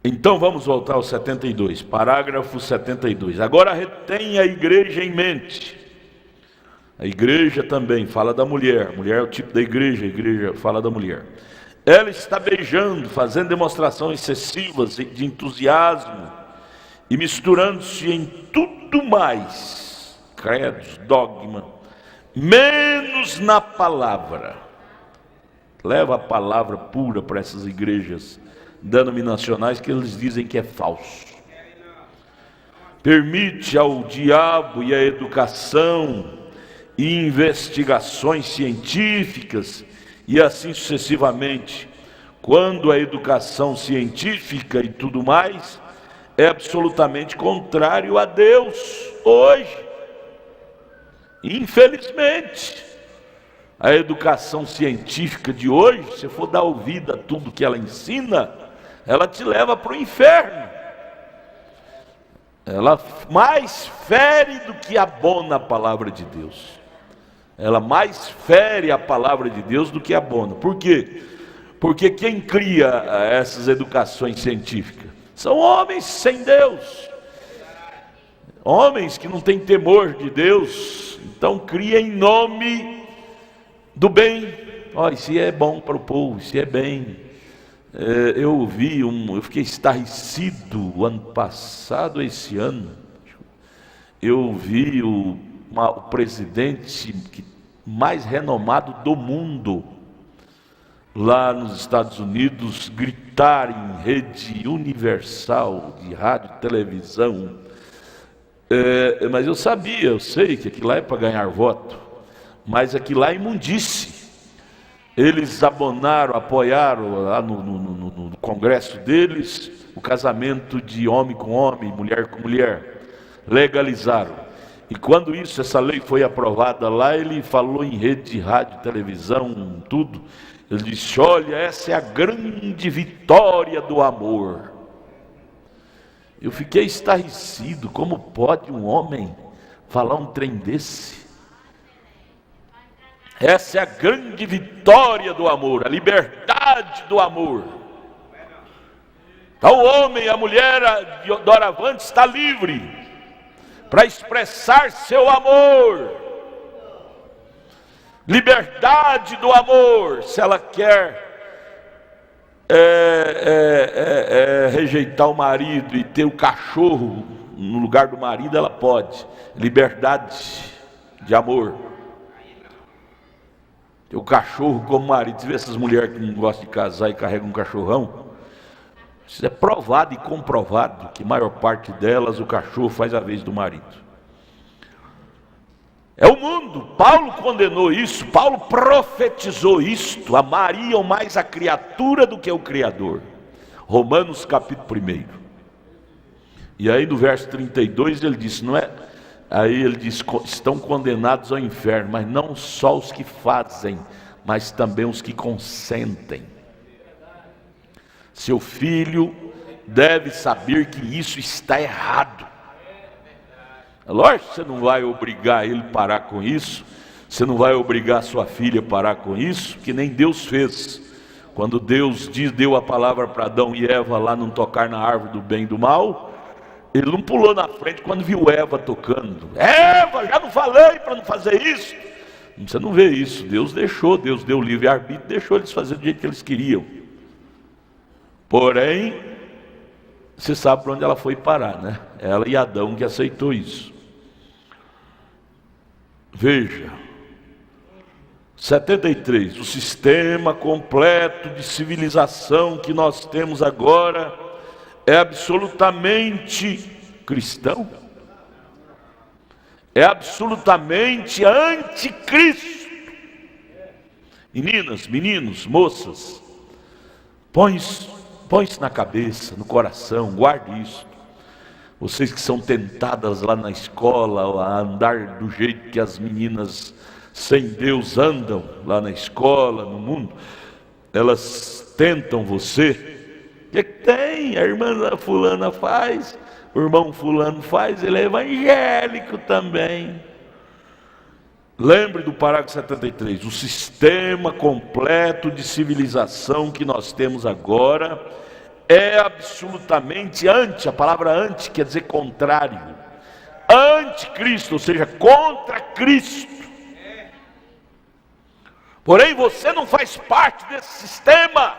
Então vamos voltar ao 72, parágrafo 72. Agora retém a igreja em mente. A igreja também fala da mulher. A mulher é o tipo da igreja, a igreja fala da mulher. Ela está beijando, fazendo demonstrações excessivas de entusiasmo e misturando-se em tudo mais, credos, dogma, menos na palavra. Leva a palavra pura para essas igrejas denominacionais que eles dizem que é falso. Permite ao diabo e à educação e investigações científicas e assim sucessivamente, quando a educação científica e tudo mais é absolutamente contrário a Deus hoje. Infelizmente, a educação científica de hoje, se for dar ouvido a tudo que ela ensina, ela te leva para o inferno. Ela mais fere do que abona a palavra de Deus. Ela mais fere a palavra de Deus do que abona. Por quê? Porque quem cria essas educações científicas são homens sem Deus. Homens que não têm temor de Deus. Então cria em nome do bem. Olha, isso é bom para o povo, isso é bem. Eu fiquei estarrecido o ano passado, esse ano. Eu vi o presidente mais renomado do mundo, lá nos Estados Unidos, gritar em rede universal de rádio e televisão. Mas eu sei que aquilo lá é para ganhar voto, mas aquilo lá é imundice. Eles apoiaram lá no congresso deles o casamento de homem com homem, mulher com mulher, legalizaram. E quando essa lei foi aprovada lá, ele falou em rede de rádio, televisão, tudo. Ele disse: olha, essa é a grande vitória do amor. Eu fiquei estarrecido. Como pode um homem falar um trem desse? Essa é a grande vitória do amor, a liberdade do amor. Então o homem e a mulher doravante está livre para expressar seu amor. Liberdade do amor. Se ela quer rejeitar o marido e ter o cachorro no lugar do marido, ela pode. Liberdade de amor. Ter o cachorro como marido. Você vê essas mulheres que não gostam de casar e carregam um cachorrão? Isso é provado e comprovado que a maior parte delas o cachorro faz a vez do marido. É o mundo. Paulo condenou isso, Paulo profetizou isto: amariam mais a criatura do que o Criador. Romanos capítulo 1. E aí no verso 32 ele diz, não é? Aí ele diz: estão condenados ao inferno, mas não só os que fazem, mas também os que consentem. Seu filho deve saber que isso está errado. É lógico que você não vai obrigar ele a parar com isso. Você não vai obrigar sua filha a parar com isso, que nem Deus fez. Quando Deus deu a palavra para Adão e Eva lá não tocar na árvore do bem e do mal, ele não pulou na frente quando viu Eva tocando. Eva, já não falei para não fazer isso. Você não vê isso. Deus deu livre-arbítrio, deixou eles fazer do jeito que eles queriam. Porém, você sabe para onde ela foi parar, né? Ela e Adão que aceitou isso. Veja, 73, o sistema completo de civilização que nós temos agora é absolutamente cristão, é absolutamente anticristo. Meninas, meninos, moças, põe isso na cabeça, no coração, guarde isso. Vocês que são tentadas lá na escola a andar do jeito que as meninas sem Deus andam lá na escola, no mundo, elas tentam você. O que tem? A irmã fulana faz, o irmão fulano faz, ele é evangélico também. Lembre do parágrafo 73, o sistema completo de civilização que nós temos agora é absolutamente a palavra anti quer dizer contrário, anticristo, ou seja, contra Cristo. Porém você não faz parte desse sistema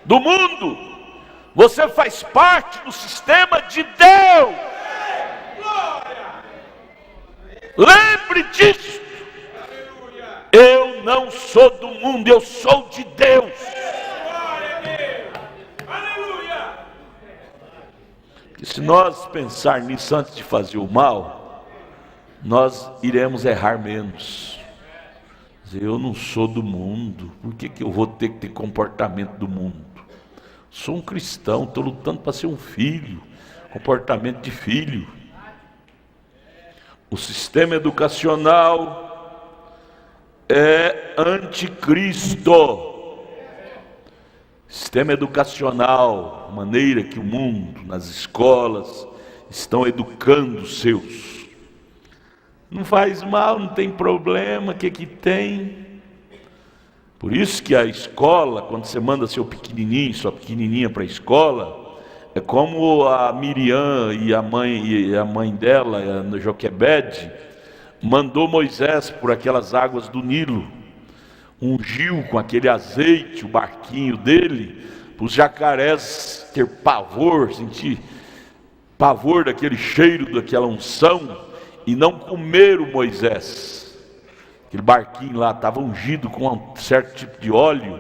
do mundo, você faz parte do sistema de Deus. Lembre disso. Eu não sou do mundo, eu sou de Deus. E se nós pensar nisso antes de fazer o mal, nós iremos errar menos. Dizer, eu não sou do mundo, por que eu vou ter que ter comportamento do mundo? Sou um cristão, estou lutando para ser um filho, comportamento de filho. O sistema educacional é anticristo. Sistema educacional, a maneira que o mundo, nas escolas, estão educando os seus. Não faz mal, não tem problema, o que tem? Por isso que a escola, quando você manda seu pequenininho, sua pequenininha para a escola, é como a Miriam e a mãe dela, a Joquebede, mandou Moisés por aquelas águas do Nilo, ungiu com aquele azeite o barquinho dele, para os jacarés ter pavor, sentir pavor daquele cheiro, daquela unção, e não comer o Moisés. Aquele barquinho lá estava ungido com um certo tipo de óleo,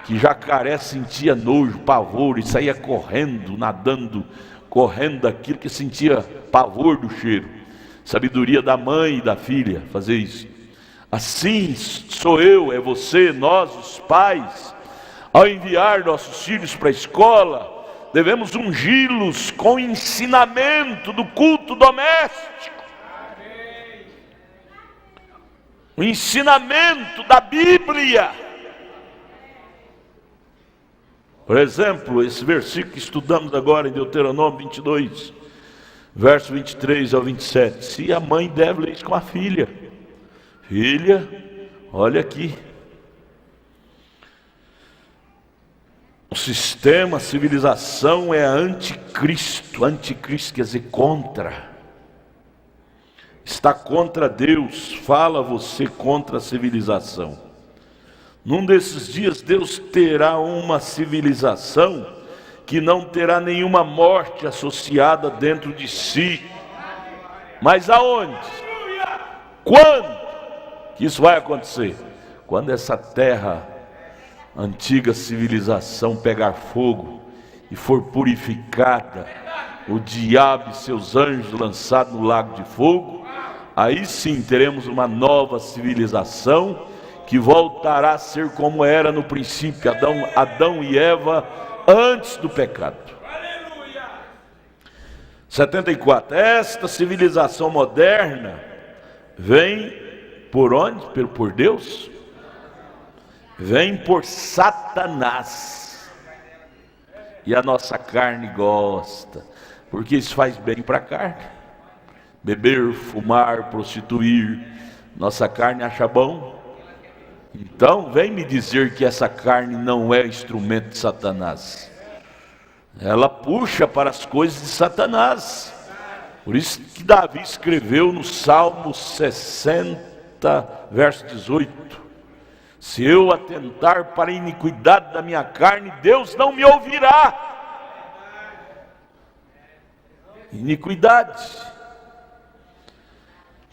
que jacaré sentia nojo, pavor, e saía correndo, nadando, correndo daquilo que sentia pavor do cheiro. Sabedoria da mãe e da filha fazer isso. Assim sou eu, é você, nós os pais, ao enviar nossos filhos para a escola, devemos ungí-los com ensinamento do culto doméstico. o ensinamento da Bíblia. Por exemplo, esse versículo que estudamos agora em Deuteronômio 22, verso 23 ao 27. Se a mãe deve ler isso com a filha: filha, olha aqui, o sistema, a civilização é anticristo. Anticristo quer dizer contra. Está contra Deus. Fala você contra a civilização. Num desses dias Deus terá uma civilização que não terá nenhuma morte associada dentro de si. Mas aonde? Quando que isso vai acontecer? Quando essa terra, antiga civilização, pegar fogo e for purificada, o diabo e seus anjos lançados no lago de fogo, aí sim teremos uma nova civilização que voltará a ser como era no princípio, Adão e Eva antes do pecado. 74. Esta civilização moderna vem por onde? Por Deus? Vem por Satanás. E a nossa carne gosta, porque isso faz bem para a carne. Beber, fumar, prostituir, nossa carne acha bom. Então vem me dizer que essa carne não é instrumento de Satanás. Ela puxa para as coisas de Satanás. Por isso que Davi escreveu no Salmo 60, verso 18: se eu atentar para a iniquidade da minha carne, Deus não me ouvirá. Iniquidade.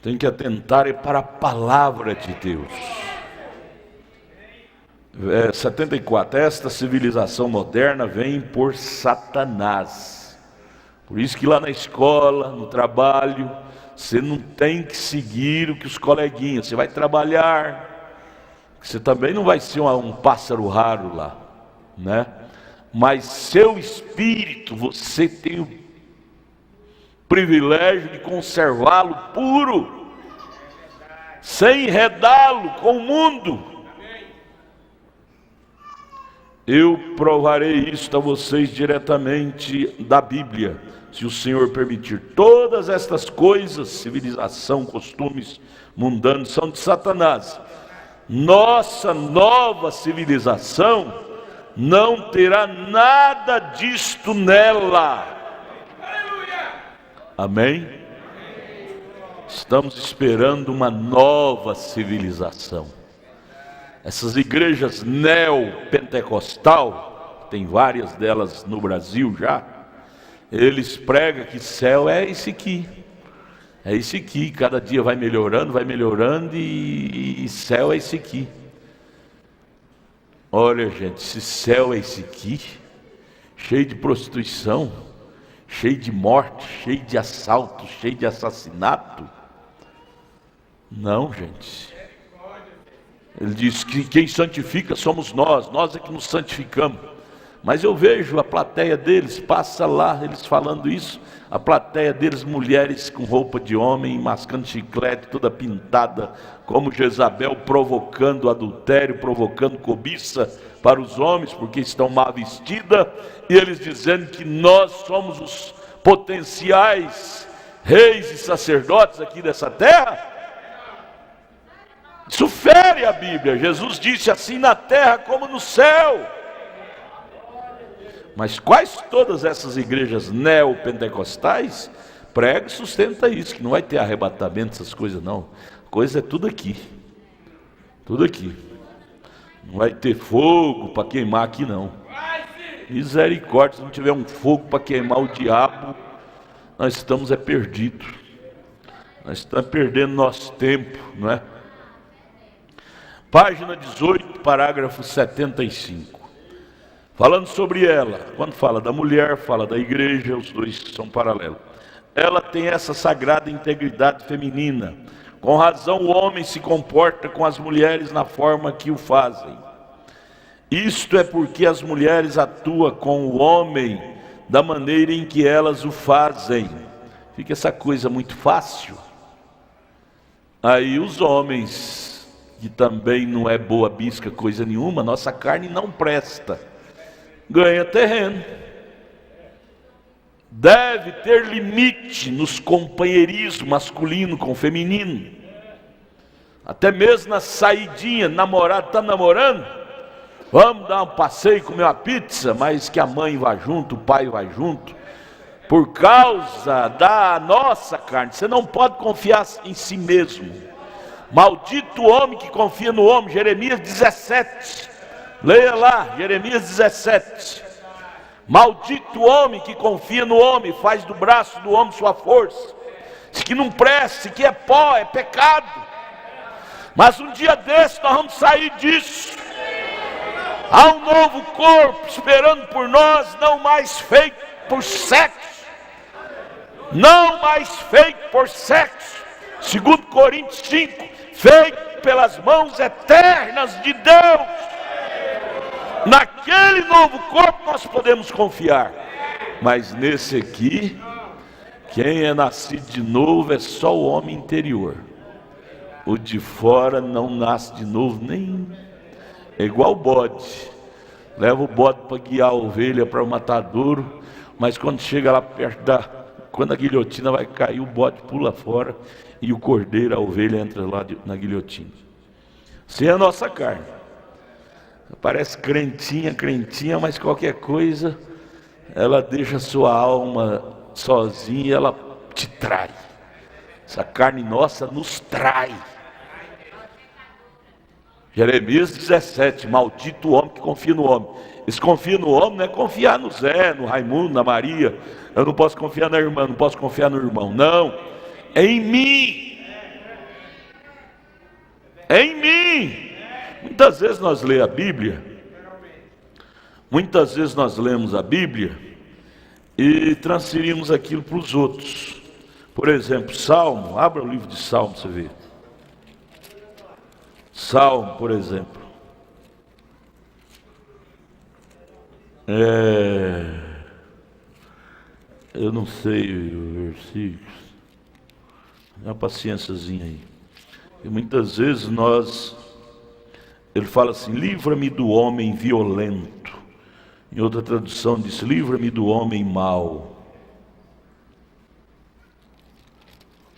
Tem que atentar para a palavra de Deus. 74. Esta civilização moderna vem por Satanás. Por isso que lá na escola, no trabalho, você não tem que seguir o que os coleguinhas. Você vai trabalhar, você também não vai ser um pássaro raro lá, né? Mas seu espírito, você tem o privilégio de conservá-lo puro, sem enredá-lo com o mundo. Eu provarei isto a vocês diretamente da Bíblia, se o Senhor permitir. Todas estas coisas, civilização, costumes mundanos, são de Satanás. Nossa nova civilização não terá nada disto nela. Amém? Estamos esperando uma nova civilização. Essas igrejas neopentecostal, tem várias delas no Brasil já, eles pregam que céu é esse aqui. É esse aqui, cada dia vai melhorando e céu é esse aqui. Olha, gente, se céu é esse aqui, cheio de prostituição, cheio de morte, cheio de assalto, cheio de assassinato. Não, gente. Ele diz que quem santifica somos nós é que nos santificamos. Mas eu vejo a plateia deles, passa lá, eles falando isso, a plateia deles, mulheres com roupa de homem, mascando chiclete, toda pintada, como Jezabel, provocando adultério, provocando cobiça para os homens, porque estão mal vestidas, e eles dizendo que nós somos os potenciais reis e sacerdotes aqui dessa terra. Isso fere a Bíblia. Jesus disse: assim na terra como no céu. Mas quais todas essas igrejas neopentecostais pregam e sustenta isso, que não vai ter arrebatamento, essas coisas não. A coisa é tudo aqui. Tudo aqui. Não vai ter fogo para queimar aqui não. Misericórdia, se não tiver um fogo para queimar o diabo, nós estamos perdidos. Nós estamos perdendo nosso tempo, não é? Página 18, parágrafo 75. Falando sobre ela, quando fala da mulher, fala da igreja, os dois são paralelos. Ela tem essa sagrada integridade feminina. Com razão o homem se comporta com as mulheres na forma que o fazem. Isto é porque as mulheres atuam com o homem da maneira em que elas o fazem. Fica essa coisa muito fácil. Aí os homens que também não é boa bisca coisa nenhuma, nossa carne não presta, ganha terreno. Deve ter limite nos companheirismos masculino com feminino. Até mesmo na saidinha, namorado está namorando, vamos dar um passeio, comer uma pizza, mas que a mãe vá junto, o pai vá junto, por causa da nossa carne. Você não pode confiar em si mesmo. Maldito o homem que confia no homem, Jeremias 17, leia lá, Jeremias 17. Maldito o homem que confia no homem, faz do braço do homem sua força. Isso que não presta, isso que é pó, é pecado. Mas um dia desse nós vamos sair disso. Há um novo corpo esperando por nós, não mais feito por sexo. Não mais feito por sexo. 2 Coríntios 5, feito pelas mãos eternas de Deus. Naquele novo corpo nós podemos confiar. Mas nesse aqui, quem é nascido de novo é só o homem interior. O de fora não nasce de novo nem. É igual o bode. Leva o bode para guiar a ovelha para o matadouro, mas quando chega lá perto quando a guilhotina vai cair, o bode pula fora e o cordeiro, a ovelha, entra lá na guilhotina. Sem a nossa carne. Parece crentinha, mas qualquer coisa, ela deixa a sua alma sozinha e ela te trai. Essa carne nossa nos trai. Jeremias 17, maldito o homem que confia no homem. Esse confia no homem não é confiar no Zé, no Raimundo, na Maria. Eu não posso confiar na irmã, não posso confiar no irmão. Não, é em mim. É em mim. Muitas vezes nós lemos a Bíblia e transferimos aquilo para os outros. Por exemplo, Salmo, abra o livro de Salmo para você ver. Salmo, por exemplo. Eu não sei o versículo. Dá uma paciênciazinha aí. E muitas vezes ele fala assim: livra-me do homem violento. Em outra tradução diz: livra-me do homem mau.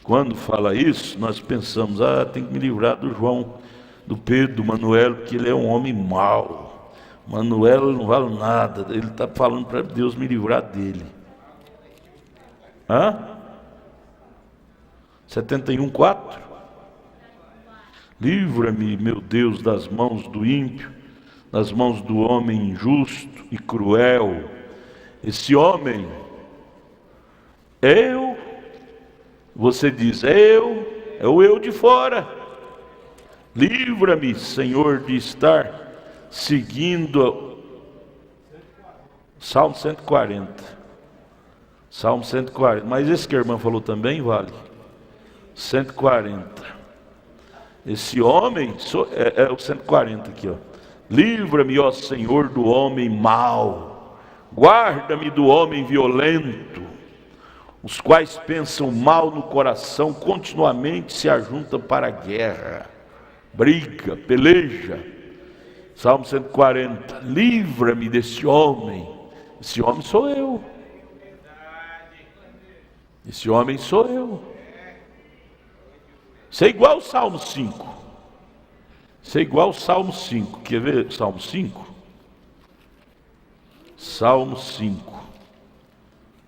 Quando fala isso, nós pensamos: tem que me livrar do João, do Pedro, do Manuel, porque ele é um homem mau. Manuel não vale nada. Ele está falando para Deus me livrar dele. 71:4. Livra-me, meu Deus, das mãos do ímpio, das mãos do homem injusto e cruel. Esse homem, você diz, é o eu de fora. Livra-me, Senhor, de estar seguindo Salmo 140. Salmo 140. Mas esse que a irmã falou também vale. 140. Esse homem, é o 140 aqui, ó. Livra-me, ó Senhor, do homem mau. Guarda-me do homem violento. Os quais pensam mal no coração, continuamente se ajuntam para a guerra. Briga, peleja. Salmo 140. Livra-me desse homem. Esse homem sou eu. Esse homem sou eu. Isso é igual ao Salmo 5. Isso é igual ao Salmo 5. Quer ver Salmo 5? Salmo 5.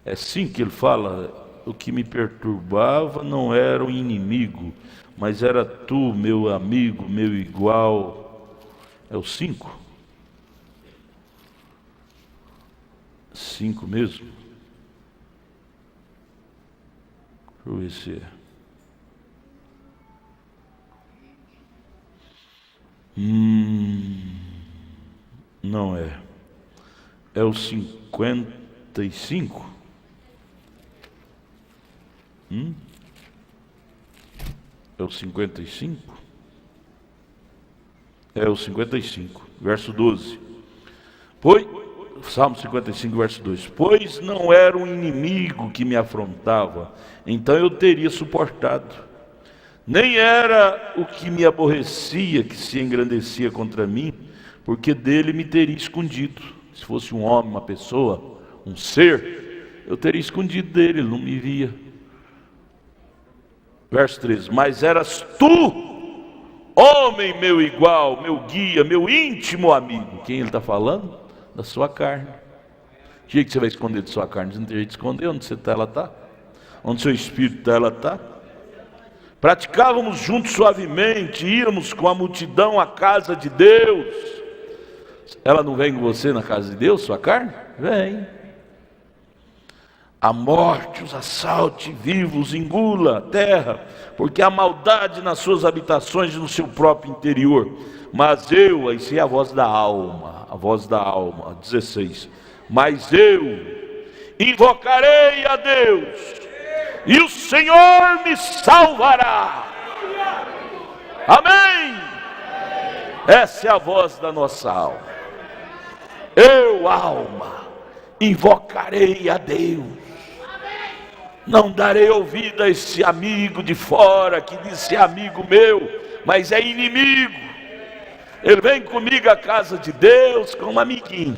É assim que ele fala: o que me perturbava não era o inimigo, mas era tu, meu amigo, meu igual. É o 5? 5 mesmo? Deixa eu ver se é. Não é. É o 55? É o 55? É o 55, verso 12. Salmo 55, verso 2. Pois não era um inimigo que me afrontava, então eu teria suportado. Nem era o que me aborrecia que se engrandecia contra mim, porque dele me teria escondido. Se fosse um homem, uma pessoa, um ser, eu teria escondido dele, ele não me via. Verso 13: mas eras tu, homem meu igual, meu guia, meu íntimo amigo. Quem ele está falando? Da sua carne. Que jeito que você vai esconder de sua carne? Você não tem jeito de esconder. Onde você está, ela está. Onde seu espírito está, ela está. Praticávamos juntos suavemente, íamos com a multidão à casa de Deus. Ela não vem com você na casa de Deus, sua carne? Vem. A morte os assalte, vivos, engula a terra, porque há maldade nas suas habitações e no seu próprio interior. Mas eu, isso é a voz da alma, 16. Mas eu invocarei a Deus, e o Senhor me salvará. Amém? Essa é a voz da nossa alma. Eu, alma, invocarei a Deus. Não darei ouvido a esse amigo de fora que diz ser amigo meu, mas é inimigo. Ele vem comigo à casa de Deus como amiguinho,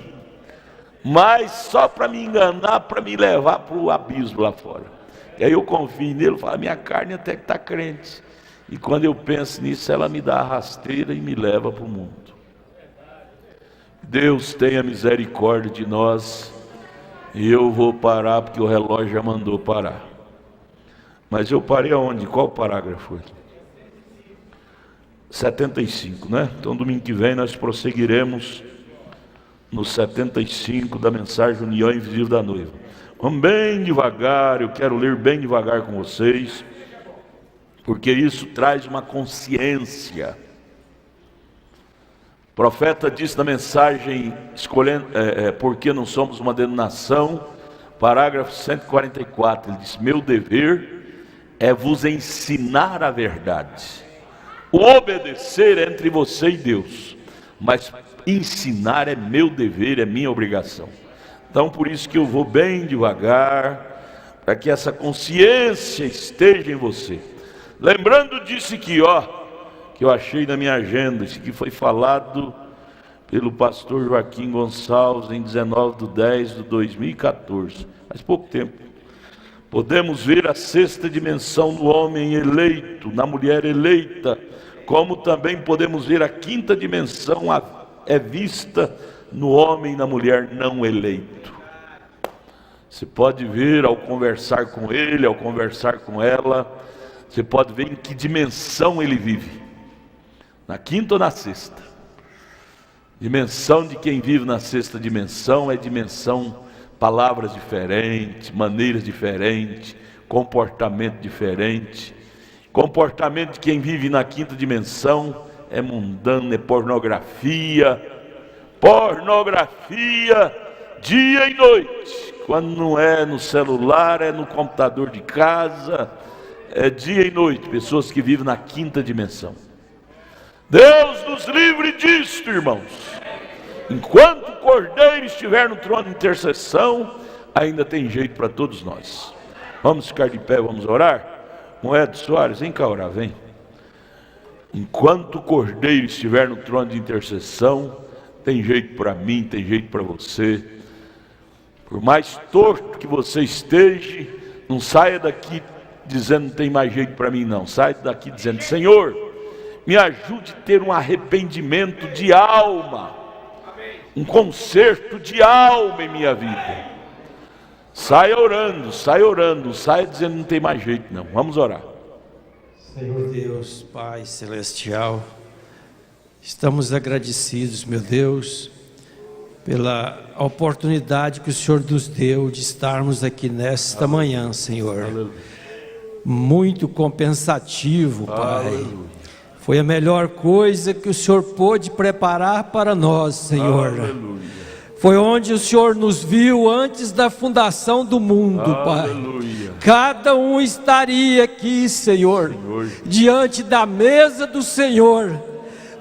mas só para me enganar, para me levar para o abismo lá fora. E aí eu confio nele, falo, minha carne até que está crente. E quando eu penso nisso, ela me dá a rasteira e me leva para o mundo. Deus tenha misericórdia de nós. E eu vou parar porque o relógio já mandou parar. Mas eu parei aonde? Qual parágrafo aqui? 75, né? Então domingo que vem nós prosseguiremos no 75 da mensagem União Invisível da Noiva. Vamos bem devagar, eu quero ler bem devagar com vocês, porque isso traz uma consciência. O profeta disse na mensagem, escolhendo, porque não somos uma denominação, parágrafo 144, ele disse, meu dever é vos ensinar a verdade. O obedecer é entre você e Deus, mas ensinar é meu dever, é minha obrigação. Então por isso que eu vou bem devagar, para que essa consciência esteja em você. Lembrando disso aqui, que eu achei na minha agenda, isso aqui foi falado pelo pastor Joaquim Gonçalves em 19/10/2014, faz pouco tempo. Podemos ver a sexta dimensão no homem eleito, na mulher eleita, como também podemos ver a quinta dimensão é vista no homem e na mulher não eleito. Você pode ver ao conversar com ele, ao conversar com ela, você pode ver em que dimensão ele vive. Na quinta ou na sexta? Dimensão de quem vive na sexta dimensão é dimensão, palavras diferentes, maneiras diferentes, comportamento diferente. Comportamento de quem vive na quinta dimensão é mundano, é pornografia, dia e noite. Quando não é no celular, é no computador de casa, é dia e noite, pessoas que vivem na quinta dimensão. Deus nos livre disso, irmãos. Enquanto o Cordeiro estiver no trono de intercessão, ainda tem jeito para todos nós. Vamos ficar de pé, vamos orar? Moedo Soares, vem cá orar, vem. Enquanto o Cordeiro estiver no trono de intercessão, tem jeito para mim, tem jeito para você. Por mais torto que você esteja, não saia daqui dizendo não tem mais jeito para mim não. Saia daqui dizendo, Senhor, me ajude a ter um arrependimento de alma, um conserto de alma em minha vida. Saia orando, não saia dizendo não tem mais jeito não. Vamos orar.
Senhor Deus, Pai Celestial, estamos agradecidos, meu Deus, pela oportunidade que o Senhor nos deu de estarmos aqui nesta manhã, Senhor. Aleluia. Muito compensativo, Pai. Aleluia. Foi a melhor coisa que o Senhor pôde preparar para nós, Senhor. Aleluia. Foi onde o Senhor nos viu antes da fundação do mundo, Aleluia. Pai. Cada um estaria aqui, Senhor, diante da mesa do Senhor,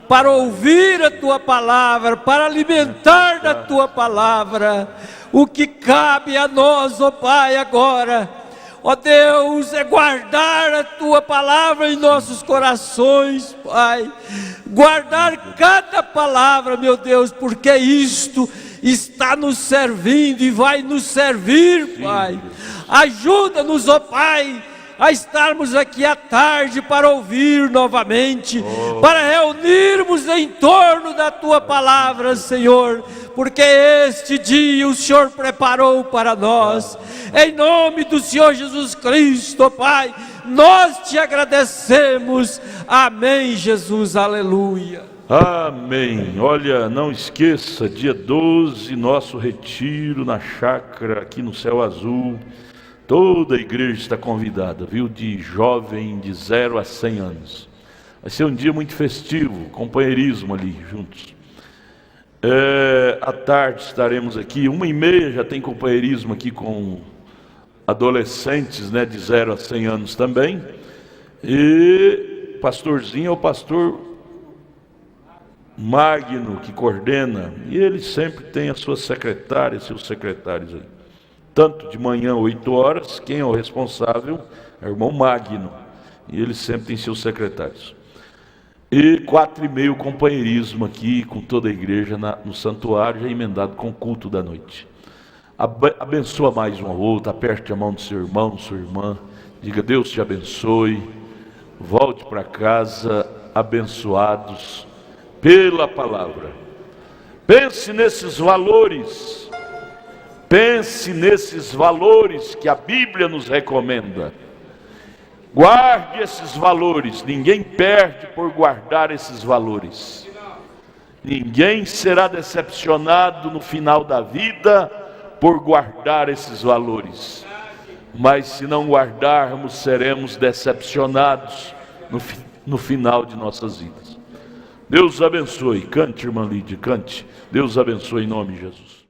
para ouvir a Tua palavra, para alimentar da Tua palavra. O que cabe a nós, ó Pai, agora, ó Deus, é guardar a Tua palavra em nossos corações, Pai. Guardar cada palavra, meu Deus, porque isto está nos servindo e vai nos servir, Pai. Ajuda-nos, ó Pai, a estarmos aqui à tarde para ouvir novamente, para reunirmos em torno da Tua palavra, Senhor, porque este dia o Senhor preparou para nós. Em nome do Senhor Jesus Cristo, Pai, nós Te agradecemos. Amém, Jesus, aleluia.
Amém. Olha, não esqueça, dia 12, nosso retiro na chácara aqui no Céu Azul. Toda a igreja está convidada, viu? De jovem de 0 a 100 anos. Vai ser um dia muito festivo, companheirismo ali juntos. À tarde estaremos aqui, 1h30 já tem companheirismo aqui com adolescentes, né, de 0 a 100 anos também. E pastorzinho é o pastor Magno que coordena, e ele sempre tem as suas secretárias, seus secretários aí. Tanto de manhã, 8 horas, quem é o responsável é o irmão Magno, e ele sempre tem seus secretários. E 4h30 companheirismo aqui com toda a igreja no santuário, já emendado com o culto da noite. Abençoa mais um ao outro, aperte a mão do seu irmão, sua irmã, diga: Deus te abençoe, volte para casa abençoados pela palavra. Pense nesses valores, que a Bíblia nos recomenda. Guarde esses valores, ninguém perde por guardar esses valores. Ninguém será decepcionado no final da vida por guardar esses valores. Mas se não guardarmos, seremos decepcionados no final de nossas vidas. Deus abençoe. Cante, irmã Lídia, cante. Deus abençoe em nome de Jesus.